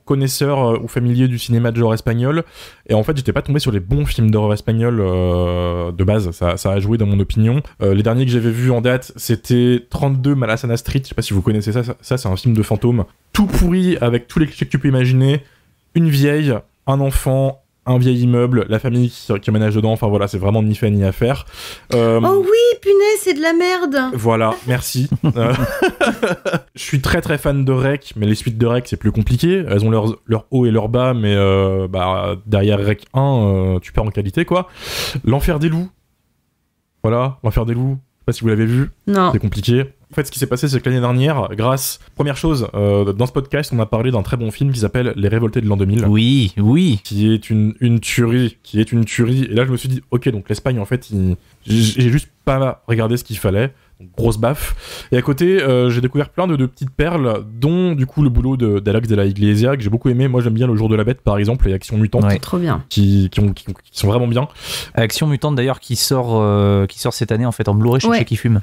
connaisseur ou familier du cinéma de genre espagnol, et en fait j'étais pas tombé sur les bons films d'horreur espagnol de base, ça a joué dans mon opinion. Les derniers que j'avais vus en date, c'était 32 Malassana Street, je sais pas si vous connaissez ça c'est un film de fantôme, tout pourri avec tous les clichés que tu peux imaginer, une vieille, un enfant, un vieil immeuble, la famille qui emménage dedans, enfin voilà, c'est vraiment ni fait ni à faire. Oh oui, punaise, c'est de la merde. Voilà, merci. Je suis très très fan de Rec, mais les suites de Rec c'est plus compliqué. Elles ont leur haut et leur bas, mais derrière Rec 1, tu perds en qualité quoi. L'Enfer des loups. Voilà, L'Enfer des loups. Je sais pas si vous l'avez vu. Non. C'est compliqué. En fait, ce qui s'est passé, c'est que l'année dernière, première chose, dans ce podcast, on a parlé d'un très bon film qui s'appelle Les Révoltés de l'an 2000. Oui. Qui est une tuerie. Et là, je me suis dit, ok, donc l'Espagne, en fait, j'ai juste pas regardé ce qu'il fallait. Donc, grosse baffe. Et à côté, j'ai découvert plein de petites perles, dont, du coup, le boulot d'Alex de la Iglesia, que j'ai beaucoup aimé. Moi, j'aime bien Le Jour de la Bête, par exemple, et Action Mutante. Ouais. Trop bien. Qui sont vraiment bien. Action Mutante, d'ailleurs, qui sort cette année, en fait, en Blu-ray chez Qui Fume.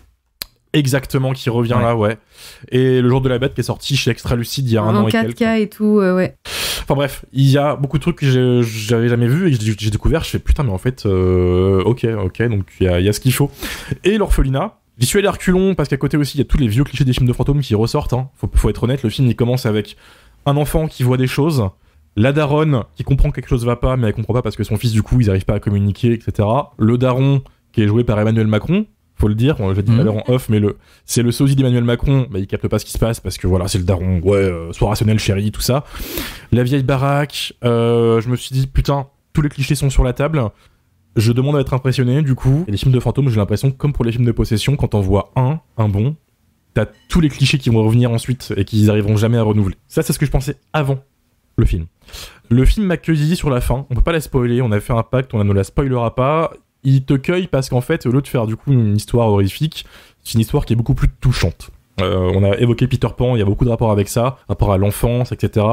Exactement, qui revient là, ouais. Et Le Jour de la Bête qui est sorti chez Extra Lucide il y a un an et quelques. En 4K et tout, ouais. Enfin bref, il y a beaucoup de trucs que j'avais jamais vu et que j'ai découvert. Je fais putain, mais en fait, ok, donc il y a ce qu'il faut. Et L'Orphelinat, j'y suis allé à reculons parce qu'à côté aussi, il y a tous les vieux clichés des films de fantômes qui ressortent. Hein. Faut être honnête, le film il commence avec un enfant qui voit des choses, la daronne qui comprend que quelque chose va pas, mais elle comprend pas parce que son fils, du coup, ils arrivent pas à communiquer, etc. Le daron qui est joué par Emmanuel Macron. Faut le dire, on l'a dit tout à l'heure en off, mais c'est le sosie d'Emmanuel Macron, il capte pas ce qui se passe parce que voilà, c'est le daron, sois rationnel chérie, tout ça. La vieille baraque, je me suis dit, putain, tous les clichés sont sur la table, je demande à être impressionné, du coup. Et les films de fantômes, j'ai l'impression, comme pour les films de possession, quand on voit un bon, t'as tous les clichés qui vont revenir ensuite et qu'ils arriveront jamais à renouveler. Ça, c'est ce que je pensais avant le film. Le film m'a cueilli sur la fin, on peut pas la spoiler, on a fait un pacte, on ne la spoilera pas. Il te cueille parce qu'en fait, au lieu de faire du coup une histoire horrifique, c'est une histoire qui est beaucoup plus touchante. On a évoqué Peter Pan, il y a beaucoup de rapports avec ça, rapport à l'enfance, etc.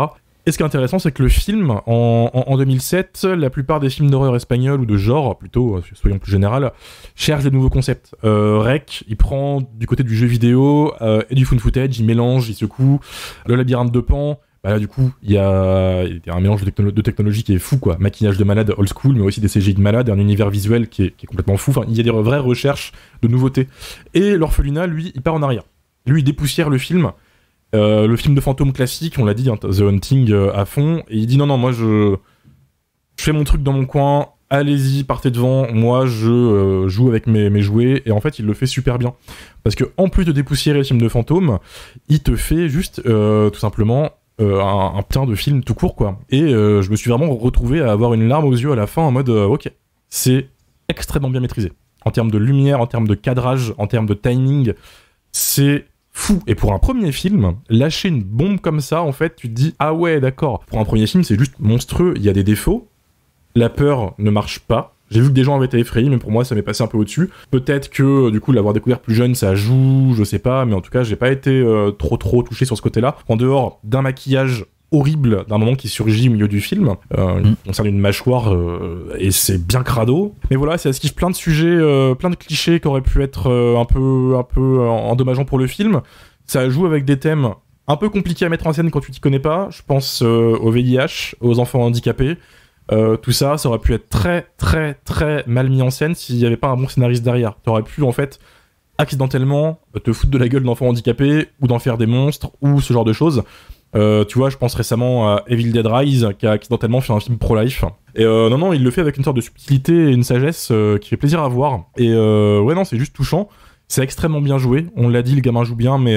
Et ce qui est intéressant, c'est que le film, en 2007, la plupart des films d'horreur espagnols, ou de genre, plutôt, soyons plus général, cherchent des nouveaux concepts. Rec, il prend du côté du jeu vidéo et du found footage, il mélange, il secoue. Le labyrinthe de Pan, bah là, du coup, il y a un mélange de technologie qui est fou, quoi. Maquillage de malade old school, mais aussi des CGI de malade, et un univers visuel qui est complètement fou. Enfin, il y a des vraies recherches de nouveautés. Et L'Orphelinat, lui, il part en arrière. Lui, il dépoussière le film de fantôme classique, on l'a dit, hein, The Hunting à fond, et il dit non, moi, je fais mon truc dans mon coin, allez-y, partez devant, moi, je joue avec mes jouets, et en fait, il le fait super bien. Parce que en plus de dépoussiérer le film de fantôme, il te fait juste, tout simplement, un putain de film tout court, quoi. Et je me suis vraiment retrouvé à avoir une larme aux yeux à la fin en mode ok, c'est extrêmement bien maîtrisé. En termes de lumière, en termes de cadrage, en termes de timing, c'est fou. Et pour un premier film, lâcher une bombe comme ça, en fait, tu te dis ah ouais, d'accord. Pour un premier film, c'est juste monstrueux. Il y a des défauts. La peur ne marche pas. J'ai vu que des gens avaient été effrayés, mais pour moi, ça m'est passé un peu au-dessus. Peut-être que, du coup, l'avoir découvert plus jeune, ça joue, je sais pas, mais en tout cas, j'ai pas été trop touché sur ce côté-là. En dehors d'un maquillage horrible d'un moment qui surgit au milieu du film, concerne une mâchoire, et c'est bien crado. Mais voilà, ça esquive plein de sujets, plein de clichés qui auraient pu être un peu endommageants pour le film. Ça joue avec des thèmes un peu compliqué à mettre en scène quand tu t'y connais pas. Je pense au VIH, aux enfants handicapés. Tout ça aurait pu être très très très mal mis en scène s'il n'y avait pas un bon scénariste derrière. T'aurais pu en fait accidentellement te foutre de la gueule d'enfants handicapés ou d'en faire des monstres ou ce genre de choses. Tu vois, je pense récemment à Evil Dead Rise qui a accidentellement fait un film pro-life. Et non, il le fait avec une sorte de subtilité et une sagesse qui fait plaisir à voir. Et ouais, non, c'est juste touchant. C'est extrêmement bien joué. On l'a dit, le gamin joue bien, mais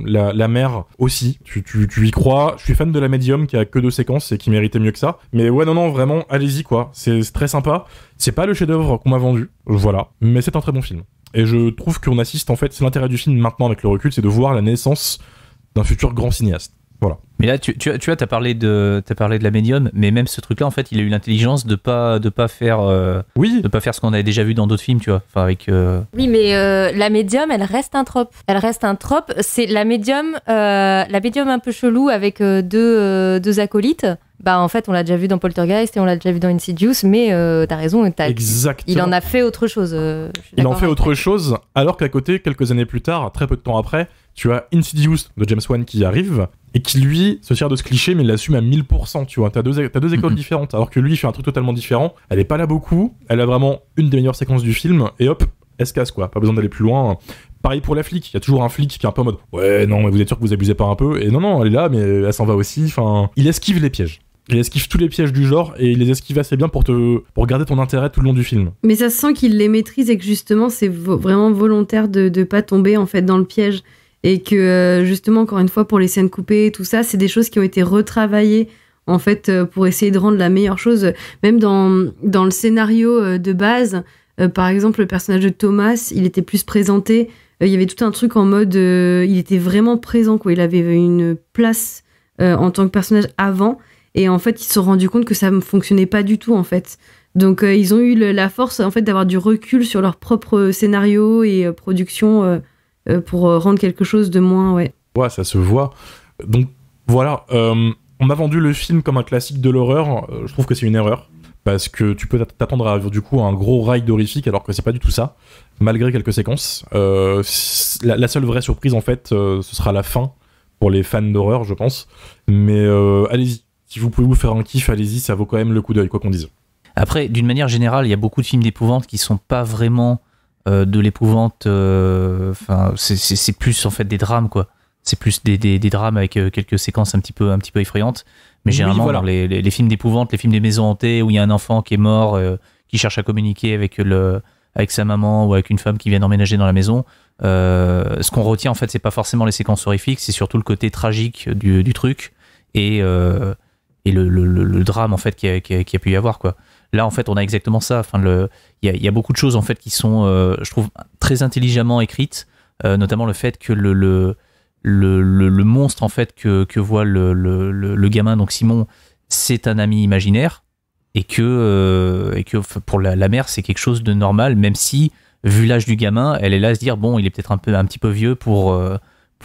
la mère aussi. Tu y crois. Je suis fan de la médium qui a que 2 séquences et qui méritait mieux que ça. Mais ouais, non, vraiment, allez-y quoi. C'est très sympa. C'est pas le chef-d'œuvre qu'on m'a vendu, voilà. Mais c'est un très bon film. Et je trouve qu'on assiste en fait. C'est l'intérêt du film maintenant avec le recul, c'est de voir la naissance d'un futur grand cinéaste. Voilà. Mais là, tu vois, t'as parlé de la médium, mais même ce truc-là, en fait, il a eu l'intelligence de pas faire, de pas faire ce qu'on avait déjà vu dans d'autres films, tu vois. Enfin, avec. Oui, mais la médium, elle reste un trope. C'est la médium un peu chelou avec deux acolytes. Bah, en fait, on l'a déjà vu dans Poltergeist et on l'a déjà vu dans Insidious, mais t'as raison. Exactement. Il en a fait autre chose. Il en fait autre chose, alors qu'à côté, quelques années plus tard, très peu de temps après, tu as Insidious de James Wan qui arrive et qui, lui, se sert de ce cliché, mais il l'assume à 1000%, tu vois. T'as deux écoles différentes, alors que lui, il fait un truc totalement différent. Elle est pas là beaucoup, elle a vraiment une des meilleures séquences du film, et hop, elle se casse, quoi. Pas besoin d'aller plus loin. Pareil pour la flic, il y a toujours un flic qui est un peu en mode « Ouais, non, mais vous êtes sûr que vous abusez pas un peu ?» Et non, elle est là, mais elle s'en va aussi. Enfin, il esquive les pièges. Il esquive tous les pièges du genre et il les esquive assez bien pour garder ton intérêt tout le long du film. Mais ça se sent qu'il les maîtrise et que justement c'est vraiment volontaire de pas tomber en fait dans le piège et que justement encore une fois pour les scènes coupées tout ça c'est des choses qui ont été retravaillées en fait pour essayer de rendre la meilleure chose. Même dans le scénario de base, par exemple le personnage de Thomas, il était plus présenté. Il y avait tout un truc en mode il était vraiment présent quoi. Il avait une place en tant que personnage avant. Et en fait, ils se sont rendus compte que ça ne fonctionnait pas du tout, en fait. Donc, ils ont eu la force, en fait, d'avoir du recul sur leur propre scénario et production pour rendre quelque chose de moins, ouais. Ouais, ça se voit. Donc, voilà. On m'a vendu le film comme un classique de l'horreur. Je trouve que c'est une erreur. Parce que tu peux t'attendre à, du coup, un gros ride horrifique, alors que c'est pas du tout ça. Malgré quelques séquences. La seule vraie surprise, en fait, ce sera la fin. Pour les fans d'horreur, je pense. Mais allez-y. Si vous pouvez vous faire un kiff, allez-y, ça vaut quand même le coup d'œil, quoi qu'on dise. Après, d'une manière générale, il y a beaucoup de films d'épouvante qui sont pas vraiment de l'épouvante. Enfin, c'est plus en fait des drames, quoi. C'est plus des drames avec quelques séquences un petit peu effrayantes. Mais généralement, voilà. Dans les films d'épouvante, les films des maisons hantées où il y a un enfant qui est mort, qui cherche à communiquer avec sa maman ou avec une femme qui vient d'emménager dans la maison. Ce qu'on retient, en fait, c'est pas forcément les séquences horrifiques, c'est surtout le côté tragique du truc et le drame en fait qui a pu y avoir quoi. Là en fait on a exactement ça. Enfin il y a beaucoup de choses en fait qui sont je trouve très intelligemment écrites, notamment le fait que le monstre en fait que voit le gamin donc Simon c'est un ami imaginaire et que pour la mère c'est quelque chose de normal même si vu l'âge du gamin elle est là à se dire bon il est peut-être un petit peu vieux pour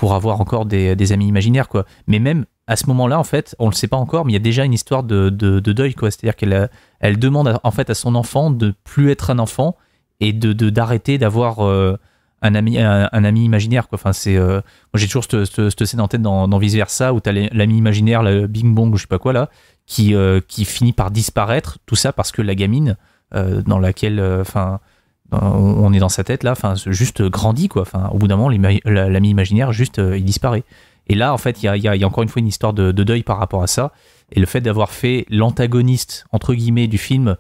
avoir encore des amis imaginaires quoi. Mais même à ce moment-là, en fait, on le sait pas encore, mais il y a déjà une histoire de deuil, quoi. C'est-à-dire qu'elle demande en fait à son enfant de plus être un enfant et d'arrêter d'avoir un ami imaginaire, quoi. Enfin, c'est moi j'ai toujours cette scène en tête dans Vice Versa où t'as l'ami imaginaire, le Bing Bong ou je sais pas quoi là, qui finit par disparaître. Tout ça parce que la gamine dans laquelle, on est dans sa tête là, enfin, juste grandit, quoi. Enfin, au bout d'un moment, l'ami imaginaire juste il disparaît. Et là, en fait, il y a encore une fois une histoire de deuil par rapport à ça. Et le fait d'avoir fait l'antagoniste, entre guillemets, du film,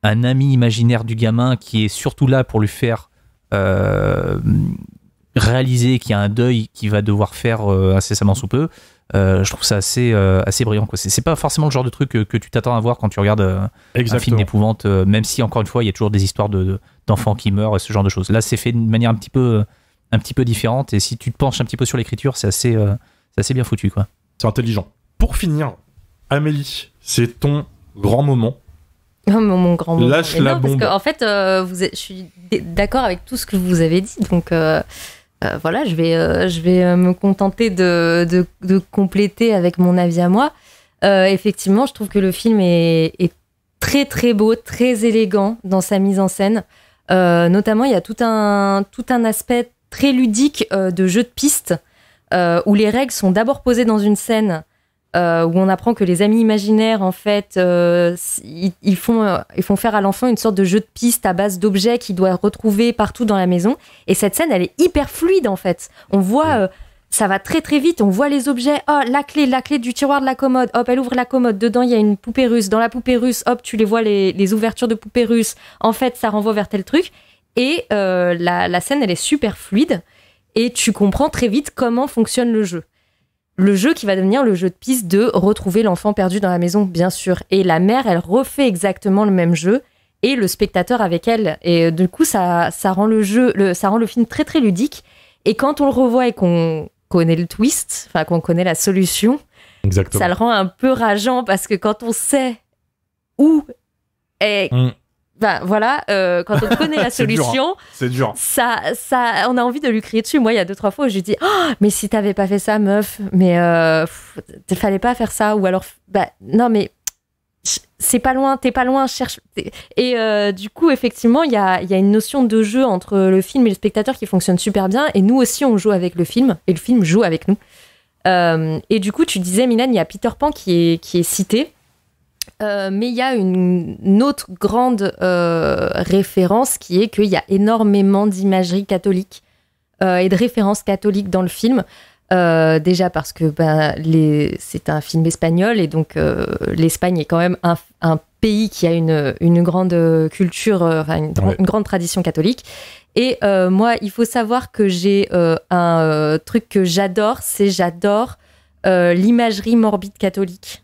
un ami imaginaire du gamin qui est surtout là pour lui faire réaliser qu'il y a un deuil qu'il va devoir faire incessamment sous peu, je trouve ça assez brillant, quoi. C'est pas forcément le genre de truc que tu t'attends à voir quand tu regardes un film d'épouvante, même si, encore une fois, il y a toujours des histoires d'enfants qui meurent et ce genre de choses. Là, c'est fait d'une manière un petit peu différente et si tu te penches un petit peu sur l'écriture c'est assez bien foutu quoi. C'est intelligent. Pour finir, Amélie, c'est ton grand moment. Mon grand moment. Lâche la bombe. Parce qu'en fait, je suis d'accord avec tout ce que vous avez dit, donc voilà, je vais me contenter de compléter avec mon avis à moi. Effectivement, je trouve que le film est très très beau, très élégant dans sa mise en scène. Notamment, il y a tout un aspect très ludique de jeu de piste où les règles sont d'abord posées dans une scène où on apprend que les amis imaginaires, en fait, ils font faire à l'enfant une sorte de jeu de piste à base d'objets qu'il doit retrouver partout dans la maison. Et cette scène, elle est hyper fluide, en fait. On voit... ça va très très vite, on voit les objets, la clé du tiroir de la commode, hop, elle ouvre la commode, dedans il y a une poupée russe, dans la poupée russe, hop, tu les vois les ouvertures de poupée russe, en fait ça renvoie vers tel truc, et la scène elle est super fluide, et tu comprends très vite comment fonctionne le jeu. Le jeu qui va devenir le jeu de piste de retrouver l'enfant perdu dans la maison, bien sûr, et la mère elle refait exactement le même jeu, et le spectateur avec elle, et du coup ça rend le film très très ludique, et quand on le revoit et qu'on connaît le twist, enfin qu'on connaît la solution, exactement. Ça le rend un peu rageant parce que quand on sait où est... Ben voilà, quand on connaît la solution, c'est dur. Ça, on a envie de lui crier dessus. Moi, il y a 2-3 fois où j'ai dit mais si t'avais pas fait ça, meuf, mais fallait pas faire ça. Ou alors, non, mais c'est pas loin, t'es pas loin, cherche. Et du coup, effectivement, il y a une notion de jeu entre le film et le spectateur qui fonctionne super bien. Et nous aussi, on joue avec le film, et le film joue avec nous. Et du coup, tu disais, Mylène, il y a Peter Pan qui est cité. Mais il y a une autre grande référence qui est qu'il y a énormément d'imagerie catholique et de références catholiques dans le film. Déjà parce que c'est un film espagnol et donc l'Espagne est quand même un pays qui a une grande culture, une grande tradition catholique. Et moi, il faut savoir que j'ai un truc que j'adore, j'adore l'imagerie morbide catholique.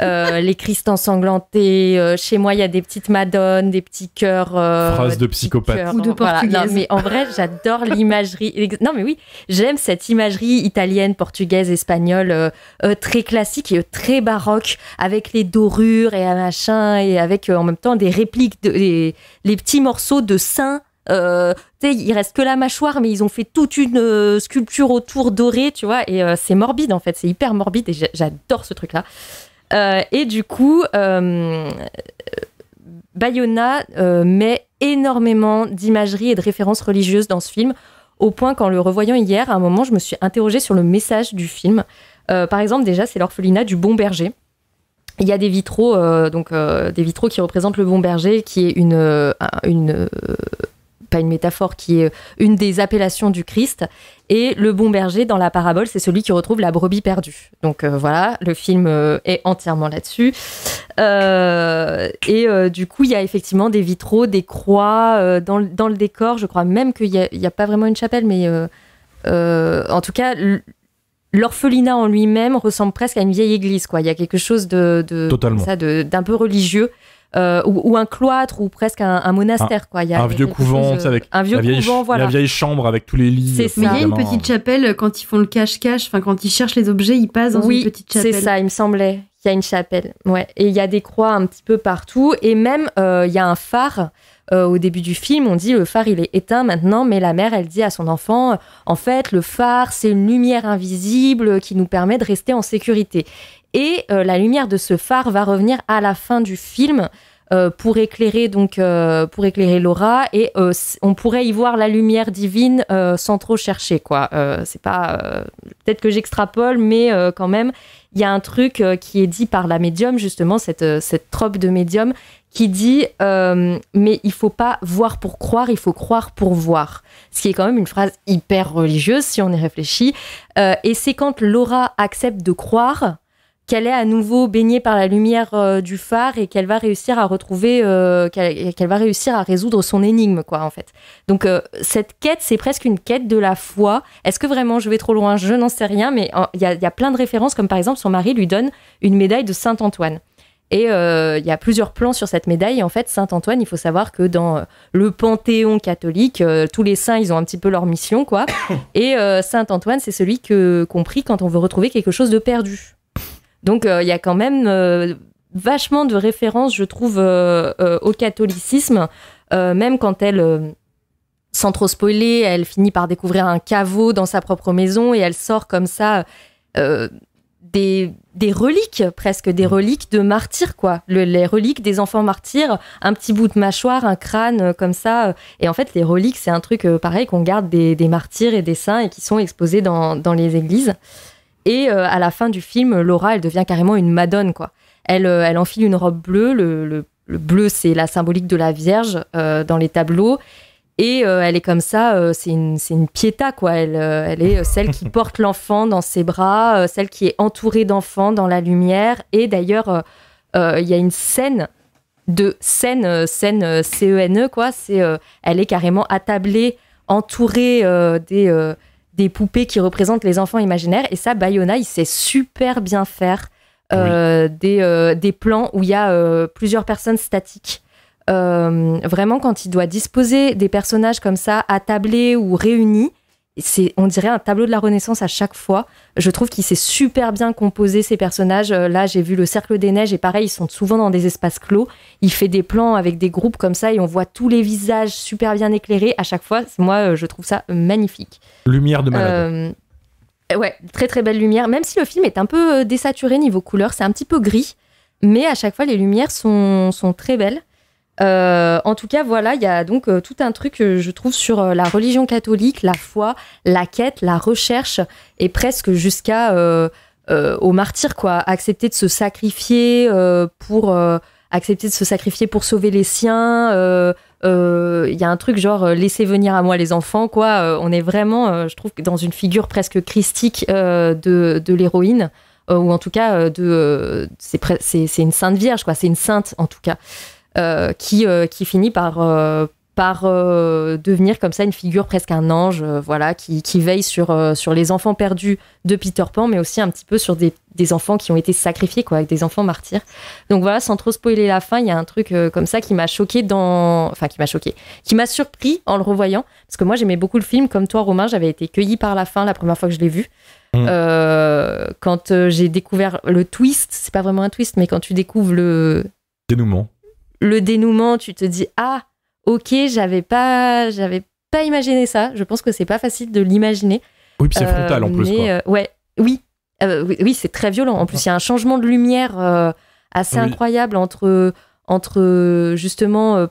Les Christ ensanglantés, chez moi il y a des petites madones, des petits cœurs, phrase de psychopathe ou de portugaise. Voilà. Non, mais en vrai j'adore l'imagerie. Non mais oui, j'aime cette imagerie italienne, portugaise, espagnole, très classique et très baroque, avec les dorures et un machin, et avec en même temps des répliques les petits morceaux de saints. Il reste que la mâchoire, mais ils ont fait toute une sculpture autour dorée, tu vois, et c'est morbide en fait, c'est hyper morbide et j'adore ce truc là. Et du coup, Bayona met énormément d'imagerie et de références religieuses dans ce film, au point qu'en le revoyant hier, à un moment, je me suis interrogée sur le message du film. Par exemple, déjà, c'est l'orphelinat du Bon Berger. Il y a des vitraux, des vitraux qui représentent le Bon Berger, qui est pas une métaphore, qui est une des appellations du Christ. Et le bon berger, dans la parabole, c'est celui qui retrouve la brebis perdue. Donc voilà, le film est entièrement là-dessus. Du coup, il y a effectivement des vitraux, des croix dans le décor. Je crois même qu'il n'y a pas vraiment une chapelle, mais en tout cas, l'orphelinat en lui-même ressemble presque à une vieille église, quoi. Il y a quelque chose d'un peu religieux. Ou un cloître ou presque un monastère, quoi. Il y a un vieux couvent, avec un vieux couvent, voilà. La vieille chambre avec tous les lits. Mais il y a une petite chapelle quand ils font le cache-cache, enfin quand ils cherchent les objets, ils passent dans une petite chapelle. C'est ça, il me semblait qu'il y a une chapelle. Ouais. Et il y a des croix un petit peu partout. Et même, il y a un phare. Au début du film, on dit le phare il est éteint maintenant, mais la mère elle dit à son enfant en fait le phare c'est une lumière invisible qui nous permet de rester en sécurité. Et la lumière de ce phare va revenir à la fin du film pour éclairer Laura, et on pourrait y voir la lumière divine sans trop chercher, quoi. C'est pas peut-être que j'extrapole, mais quand même il y a un truc qui est dit par la médium, justement cette trope de médium qui dit mais il faut pas voir pour croire, il faut croire pour voir, ce qui est quand même une phrase hyper religieuse si on y réfléchit, et c'est quand Laura accepte de croire qu'elle est à nouveau baignée par la lumière du phare et qu'elle va réussir à retrouver, qu'elle va réussir à résoudre son énigme, quoi, en fait. Donc, cette quête, c'est presque une quête de la foi. Est-ce que vraiment je vais trop loin ? Je n'en sais rien, mais il y a plein de références, comme par exemple, son mari lui donne une médaille de Saint-Antoine. Et il y a plusieurs plans sur cette médaille. Et en fait, Saint-Antoine, il faut savoir que dans le panthéon catholique, tous les saints, ils ont un petit peu leur mission, quoi. Et Saint-Antoine, c'est celui qu'on prie quand on veut retrouver quelque chose de perdu. Donc, il y a quand même vachement de références, je trouve, au catholicisme. Même quand elle, sans trop spoiler, elle finit par découvrir un caveau dans sa propre maison et elle sort comme ça des reliques, presque des reliques de martyrs, quoi. Les reliques des enfants martyrs, un petit bout de mâchoire, un crâne comme ça. Et en fait, les reliques, c'est un truc pareil qu'on garde des martyrs et des saints et qui sont exposés dans les églises. Et à la fin du film, Laura, elle devient carrément une madone, quoi. Elle enfile une robe bleue. Le bleu, c'est la symbolique de la Vierge dans les tableaux. Et elle est comme ça, c'est une piéta, quoi. Elle est celle qui porte l'enfant dans ses bras, celle qui est entourée d'enfants dans la lumière. Et d'ailleurs, il y a une scène CENE, quoi. Elle est carrément attablée, entourée des poupées qui représentent les enfants imaginaires. Et ça, Bayona, il sait super bien faire des plans où il y a plusieurs personnes statiques. Vraiment, quand il doit disposer des personnages comme ça, attablés ou réunis, on dirait un tableau de la Renaissance à chaque fois. Je trouve qu'il sait super bien composer ces personnages. Là, j'ai vu le Cercle des Neiges et pareil, ils sont souvent dans des espaces clos. Il fait des plans avec des groupes comme ça et on voit tous les visages super bien éclairés à chaque fois. Moi, je trouve ça magnifique. Lumière de malade. Ouais, très très belle lumière. Même si le film est un peu désaturé niveau couleur, c'est un petit peu gris, mais à chaque fois, les lumières sont très belles. En tout cas, voilà, il y a donc tout un truc, je trouve, sur la religion catholique, la foi, la quête, la recherche, et presque jusqu'à au martyr, quoi. Accepter de se sacrifier pour sauver les siens. Il y a un truc genre laissez venir à moi les enfants, quoi. On est vraiment, je trouve, dans une figure presque christique de l'héroïne, ou en tout cas c'est une sainte vierge, quoi. C'est une sainte en tout cas. Qui finit par devenir comme ça une figure, presque un ange, voilà, qui veille sur les enfants perdus de Peter Pan, mais aussi un petit peu sur des enfants qui ont été sacrifiés, quoi, avec des enfants martyrs. Donc voilà, sans trop spoiler la fin, il y a un truc comme ça qui m'a surpris en le revoyant, parce que moi j'aimais beaucoup le film, comme toi Romain, j'avais été cueillie par la fin la première fois que je l'ai vu. Quand j'ai découvert le twist, c'est pas vraiment un twist, mais quand tu découvres le dénouement, tu te dis ah ok, j'avais pas imaginé ça. Je pense que c'est pas facile de l'imaginer. Oui, puis c'est frontal en plus, quoi. Oui, c'est très violent. En plus, il y a un changement de lumière assez incroyable entre justement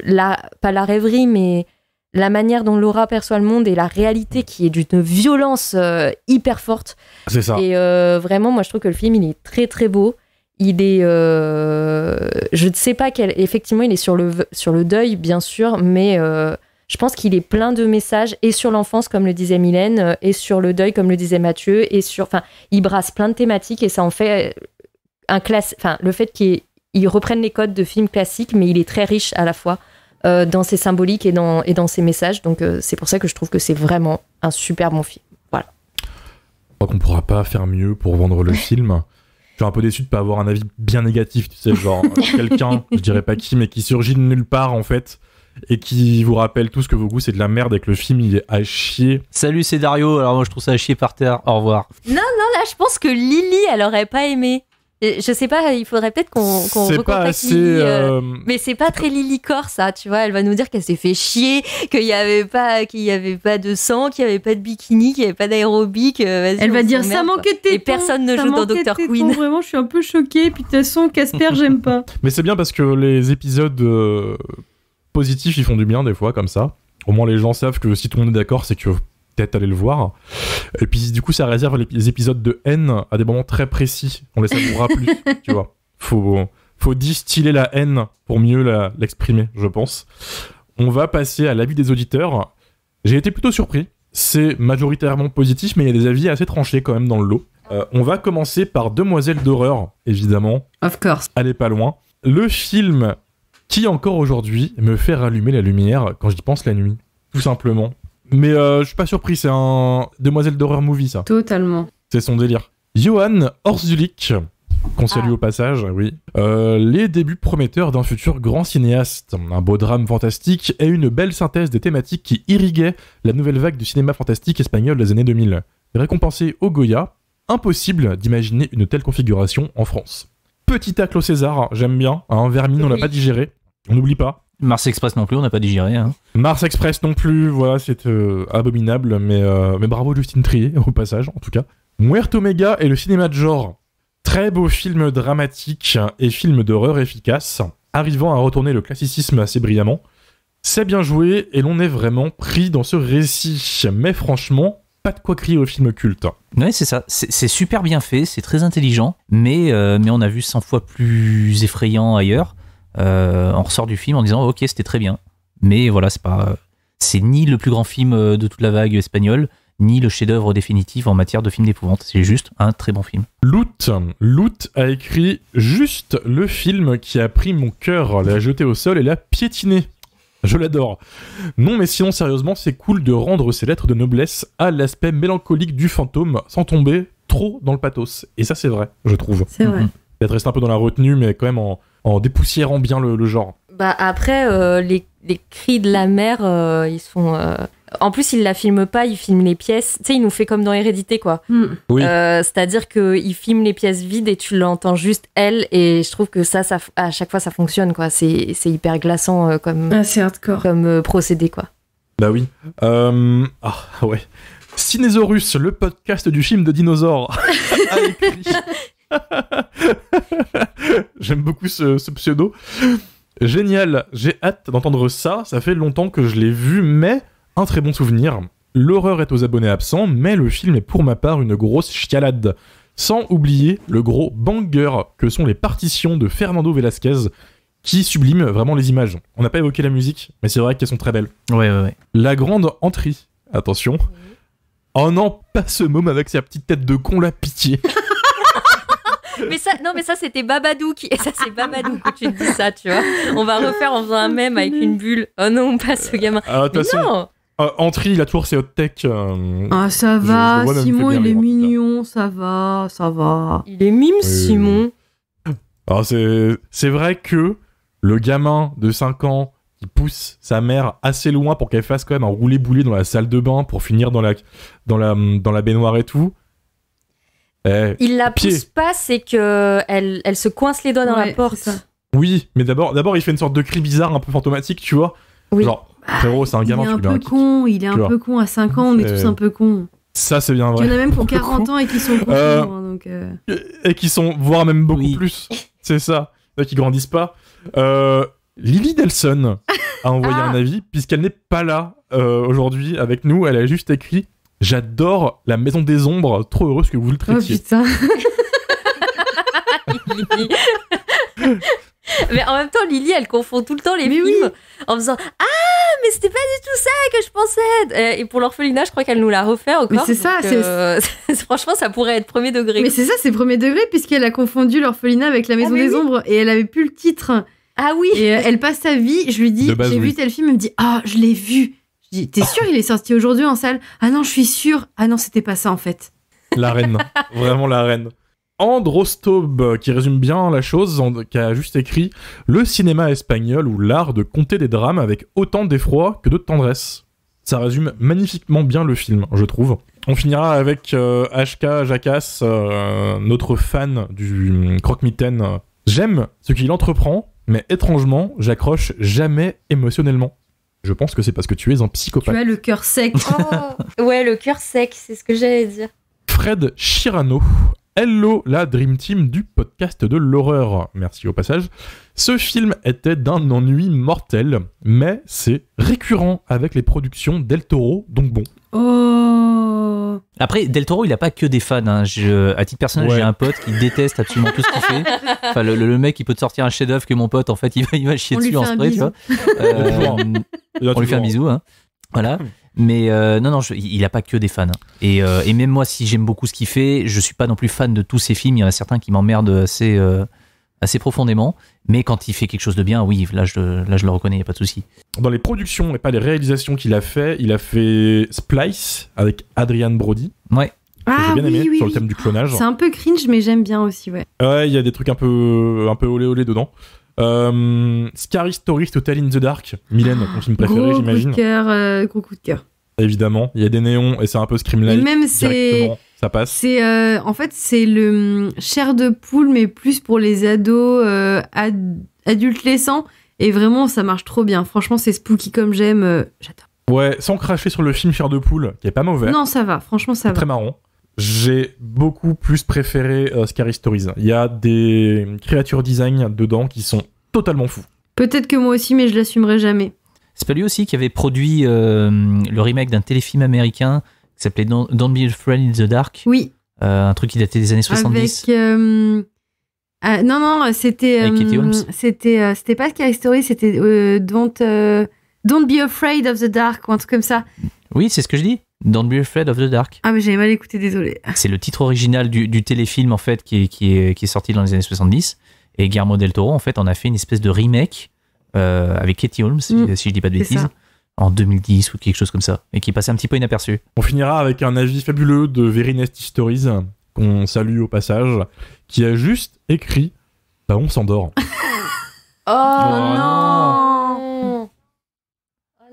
pas la rêverie, mais la manière dont Laura perçoit le monde et la réalité qui est d'une violence hyper forte. C'est ça. Et vraiment, moi, je trouve que le film, il est très très beau. Il est, je ne sais pas effectivement, il est sur le deuil, bien sûr, mais je pense qu'il est plein de messages, et sur l'enfance, comme le disait Mylène, et sur le deuil, comme le disait Mathieu, il brasse plein de thématiques, et ça en fait le fait qu'il reprenne les codes de films classiques, mais il est très riche à la fois dans ses symboliques et dans ses messages, donc c'est pour ça que je trouve que c'est vraiment un super bon film. Voilà. Je crois qu'on pourra pas faire mieux pour vendre le film. Je suis un peu déçu de pas avoir un avis bien négatif, tu sais, genre quelqu'un, je dirais pas qui, mais qui surgit de nulle part en fait, et qui vous rappelle tous que vos goûts c'est de la merde et que le film il est à chier. Salut, c'est Dario, alors moi je trouve ça à chier par terre, au revoir. Non, là je pense que Lily elle aurait pas aimé. Je sais pas, il faudrait peut-être qu'on recontacte Lily. Mais c'est pas très Lily-Core, ça, tu vois. Elle va nous dire qu'elle s'est fait chier, qu'il y avait pas de sang, qu'il y avait pas de bikini, qu'il y avait pas d'aérobic. Elle va dire ça manquait de tétons. Et personne ne joue dans Dr. Queen. Vraiment, je suis un peu choquée. Puis de toute façon, Casper, j'aime pas. Mais c'est bien parce que les épisodes positifs, ils font du bien des fois, comme ça. Au moins, les gens savent que si tout le monde est d'accord, c'est que peut-être aller le voir. Et puis du coup ça réserve les épisodes de haine à des moments très précis, on les savourera plus, tu vois. Faut distiller la haine pour mieux l'exprimer, je pense. On va passer à l'avis des auditeurs. J'ai été plutôt surpris, c'est majoritairement positif, mais il y a des avis assez tranchés quand même dans le lot. On va commencer par Demoiselles d'horreur, évidemment. Of course. Allez pas loin. Le film qui encore aujourd'hui me fait rallumer la lumière quand j'y pense la nuit, tout simplement. Mais je suis pas surpris, c'est un Demoiselle d'horreur movie, ça. Totalement. C'est son délire. Johan Orsulik, qu'on salue au passage, oui. Les débuts prometteurs d'un futur grand cinéaste. Un beau drame fantastique et une belle synthèse des thématiques qui irriguaient la nouvelle vague du cinéma fantastique espagnol des années 2000. Récompensé au Goya, impossible d'imaginer une telle configuration en France. Petit tacle au César, j'aime bien. Vermine, on l'a pas digéré. On n'oublie pas. Mars Express non plus, on n'a pas digéré. Hein. Mars Express non plus, voilà, c'est abominable, mais bravo Justine Triet, au passage, en tout cas. Muerto Mega et le cinéma de genre. Très beau film dramatique et film d'horreur efficace, arrivant à retourner le classicisme assez brillamment. C'est bien joué et l'on est vraiment pris dans ce récit. Mais franchement, pas de quoi crier au film culte. Ouais, c'est ça. C'est super bien fait, c'est très intelligent, mais on a vu 100 fois plus effrayant ailleurs. On ressort du film en disant ok, c'était très bien. Mais voilà, c'est ni le plus grand film de toute la vague espagnole, ni le chef-d'œuvre définitif en matière de film d'épouvante. C'est juste un très bon film. Loot a écrit juste le film qui a pris mon cœur, l'a jeté au sol et l'a piétiné. Je l'adore. Non, mais sinon, sérieusement, c'est cool de rendre ces lettres de noblesse à l'aspect mélancolique du fantôme sans tomber trop dans le pathos. Et ça, c'est vrai, je trouve. C'est vrai. D'être resté un peu dans la retenue, mais quand même en dépoussiérant bien le genre. Bah après, les cris de la mère, ils sont... En plus, il la filme pas, il filme les pièces. Tu sais, il nous fait comme dans Hérédité, quoi. Oui. C'est-à-dire qu'il filme les pièces vides et tu l'entends juste elle. Et je trouve que ça à chaque fois, ça fonctionne, quoi. C'est hyper glaçant c'est hardcore. comme procédé, quoi. Bah oui. Ouais. Cinésaurus, le podcast du film de dinosaures, a écrit. J'aime beaucoup ce pseudo. Génial, j'ai hâte d'entendre ça. Ça fait longtemps que je l'ai vu, mais un très bon souvenir. L'horreur est aux abonnés absents, mais le film est pour ma part une grosse chialade. Sans oublier le gros banger que sont les partitions de Fernando Velasquez, qui subliment vraiment les images. On n'a pas évoqué la musique, mais c'est vrai qu'elles sont très belles. Ouais. La grande entrée, attention. Oh non, pas ce môme avec sa petite tête de con, la pitié. Mais ça c'était Babadook. Et ça c'est Babadook que tu te dis ça, tu vois. On va refaire en faisant un mème avec une bulle. Oh non, pas ce gamin. Alors, de toute façon, Entry, il a toujours ses hot tech. Ça va, Simon, il est mignon, ça va. Il est mime, Simon. Alors, c'est vrai que le gamin de 5 ans qui pousse sa mère assez loin pour qu'elle fasse quand même un roulé-boulé dans la salle de bain pour finir dans la baignoire et tout. Il la pousse pas, c'est que elle se coince les doigts dans la porte. Oui, mais d'abord il fait une sorte de cri bizarre un peu fantomatique, tu vois. Oui. Genre, frérot, c'est un gamin, il est un peu con, à 5 ans, on est tous un peu cons. Ça, c'est bien vrai. Il y en a même qui ont 40 ans et qui sont cons. Et qui sont, voire même beaucoup plus. C'est ça. Qui grandissent pas. Lily Delson a envoyé un avis, puisqu'elle n'est pas là aujourd'hui avec nous. Elle a juste écrit « J'adore la Maison des Ombres, trop heureuse que vous le traitiez. » Oh putain. Mais en même temps, Lily, elle confond tout le temps les films en faisant « Ah, mais c'était pas du tout ça que je pensais !» Et pour l'orphelinat, je crois qu'elle nous l'a refait encore. Mais c'est ça. Franchement, ça pourrait être premier degré. Mais c'est ça, c'est premier degré, puisqu'elle a confondu l'orphelinat avec la Maison des Ombres et elle avait plus le titre. Ah oui. Et elle passe sa vie, je lui dis, j'ai vu tel film, elle me dit, je l'ai vu. Je dis, t'es sûr, il est sorti aujourd'hui en salle? Ah non, je suis sûre. Ah non, c'était pas ça en fait. La reine, vraiment la reine. Androstob, qui résume bien la chose, qui a juste écrit « Le cinéma espagnol ou l'art de conter des drames avec autant d'effroi que de tendresse ». Ça résume magnifiquement bien le film, je trouve. On finira avec HK Jacasse, notre fan du croque-mitaine. J'aime ce qu'il entreprend, mais étrangement, j'accroche jamais émotionnellement. Je pense que c'est parce que tu es un psychopathe. Tu as le cœur sec. Ouais, le cœur sec, c'est ce que j'allais dire. Fred Chirano. Hello, la Dream Team du podcast de l'horreur. Merci au passage. Ce film était d'un ennui mortel, mais c'est récurrent avec les productions Del Toro, donc bon. Oh. Après, Del Toro, il a pas que des fans. Hein. À titre personnel, j'ai un pote qui déteste absolument tout ce qu'il fait. Enfin, le mec, il peut te sortir un chef-d'œuvre que mon pote, en fait, il va chier dessus en spray, tu vois. On lui fait un bisou, hein. Voilà. Mais non, il a pas que des fans. Et même moi, si j'aime beaucoup ce qu'il fait, je suis pas non plus fan de tous ses films. Il y en a certains qui m'emmerdent assez profondément. Mais quand il fait quelque chose de bien, oui, là je le reconnais, il n'y a pas de souci. Dans les productions et pas les réalisations qu'il a fait, il a fait Splice avec Adrian Brody. Ouais. Que j'ai bien aimé sur le thème du clonage. C'est un peu cringe, mais j'aime bien aussi, ouais. Ouais, il y a des trucs un peu olé olé dedans. Scary Stories to Tell in the Dark, Mylène, ton film préféré, j'imagine. Gros coup de cœur. Évidemment, il y a des néons et c'est un peu Scream-like. Et même directement, ça passe. C'est en fait c'est le chair de poule, mais plus pour les ados adultescents. Et vraiment, ça marche trop bien. Franchement, c'est spooky comme j'aime. J'adore. Ouais, sans cracher sur le film Chair de poule, qui est pas mauvais. Non, ça va. Franchement, ça va. Très marrant. j'ai beaucoup plus préféré Scary Stories. Il y a des creature design dedans qui sont totalement fous. Peut-être que moi aussi, mais je l'assumerai jamais. C'est pas lui aussi qui avait produit le remake d'un téléfilm américain qui s'appelait Don't Be Afraid in the Dark. Oui. Un truc qui datait des années 70. Avec... non, c'était... Avec Katie Holmes. C'était pas Scary Story, c'était Don't Be Afraid of the Dark ou un truc comme ça. Oui, c'est ce que je dis. Don't Be Afraid of the Dark. Ah, mais j'avais mal écouté, désolé. C'est le titre original du téléfilm, en fait, qui est sorti dans les années 70. Et Guillermo del Toro, en fait, en a fait une espèce de remake avec Katie Holmes, si je dis pas de bêtises, en 2010 ou quelque chose comme ça, et qui passait un petit peu inaperçu. On finira avec un avis fabuleux de Very Nasty Stories, qu'on salue au passage, qui a juste écrit « Bah, on s'endort ». Oh non.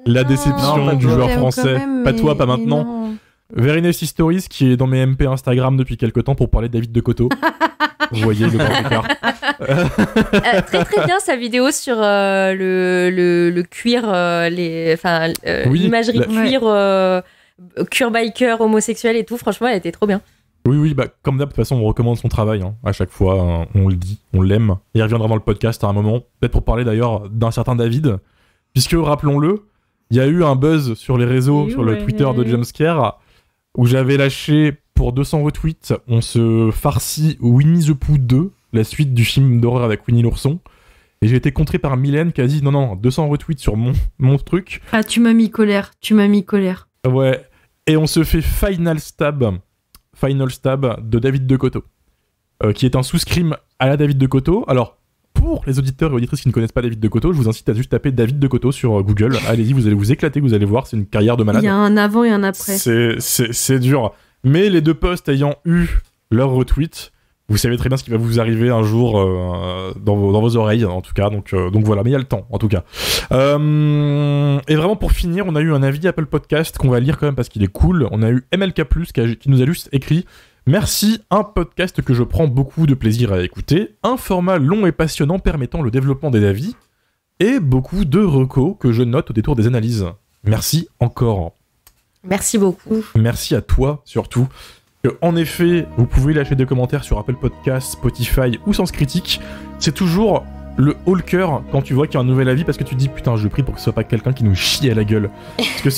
La déception du joueur français. Même, pas toi, pas maintenant. Non. Very Nasty Stories, qui est dans mes MP Instagram depuis quelques temps pour parler de David de Coteau. Vous voyez le grand écart. Très très bien sa vidéo sur le cuir, l'imagerie cuir, cuir biker, homosexuel et tout. Franchement, elle était trop bien. Oui, bah, comme d'hab, de toute façon, on recommande son travail. Hein. À chaque fois, on le dit, on l'aime. Il reviendra dans le podcast à un moment. Peut-être pour parler d'ailleurs d'un certain David. Puisque, rappelons-le, il y a eu un buzz sur les réseaux, sur le Twitter de Jumpscare, où j'avais lâché pour 200 retweets, on se farcit Winnie the Pooh 2, la suite du film d'horreur avec Winnie l'ourson. Et j'ai été contré par Mylène qui a dit non, 200 retweets sur mon truc. Ah, tu m'as mis colère. Ouais. Et on se fait Final Stab de David de Coteau, qui est un sous-scream à la David de Coteau. Alors, pour les auditeurs et auditrices qui ne connaissent pas David de Coteau, je vous incite à juste taper David de Coteau sur Google. Allez-y, vous allez vous éclater, vous allez voir, c'est une carrière de malade. Il y a un avant et un après. C'est dur. Mais les deux posts ayant eu leur retweet, vous savez très bien ce qui va vous arriver un jour dans vos oreilles, en tout cas. Donc voilà, mais il y a le temps, en tout cas. Et vraiment, pour finir, on a eu un avis Apple Podcast qu'on va lire quand même parce qu'il est cool. On a eu MLK+, qui nous a juste écrit « Merci, un podcast que je prends beaucoup de plaisir à écouter, un format long et passionnant permettant le développement des avis, et beaucoup de recos que je note au détour des analyses. Merci encore. » Merci beaucoup. Merci à toi, surtout. En effet, vous pouvez lâcher des commentaires sur Apple Podcasts, Spotify ou Sens Critique. C'est toujours le haut le cœur quand tu vois qu'il y a un nouvel avis parce que tu te dis putain, je prie pour que ce soit pas quelqu'un qui nous chie à la gueule. Parce que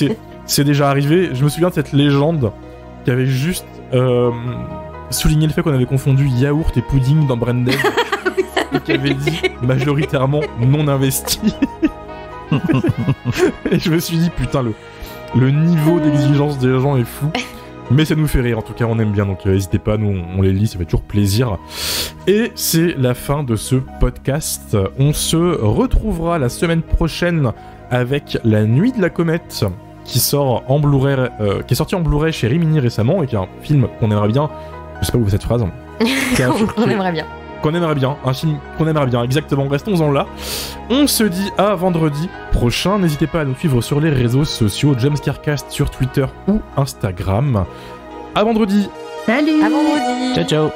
c'est déjà arrivé. Je me souviens de cette légende qui avait juste souligné le fait qu'on avait confondu yaourt et pudding dans Branded et qui avait dit majoritairement non investi. Et je me suis dit putain, le niveau d'exigence des gens est fou. Mais ça nous fait rire, en tout cas on aime bien, donc n'hésitez pas, nous on les lit, ça fait toujours plaisir. Et c'est la fin de ce podcast. On se retrouvera la semaine prochaine avec La Nuit de la Comète, qui sort en Blu-ray, qui est sorti en Blu-ray chez Rimini récemment, et qui est un film qu'on aimerait bien. Je sais pas où vous cette phrase. Qu'on aimerait bien. Qu'on aimerait bien, un film qu'on aimerait bien, exactement, restons-en là. On se dit à vendredi prochain, n'hésitez pas à nous suivre sur les réseaux sociaux, Jumpscarecast sur Twitter ou Instagram. À vendredi. Salut. À vendredi. Ciao.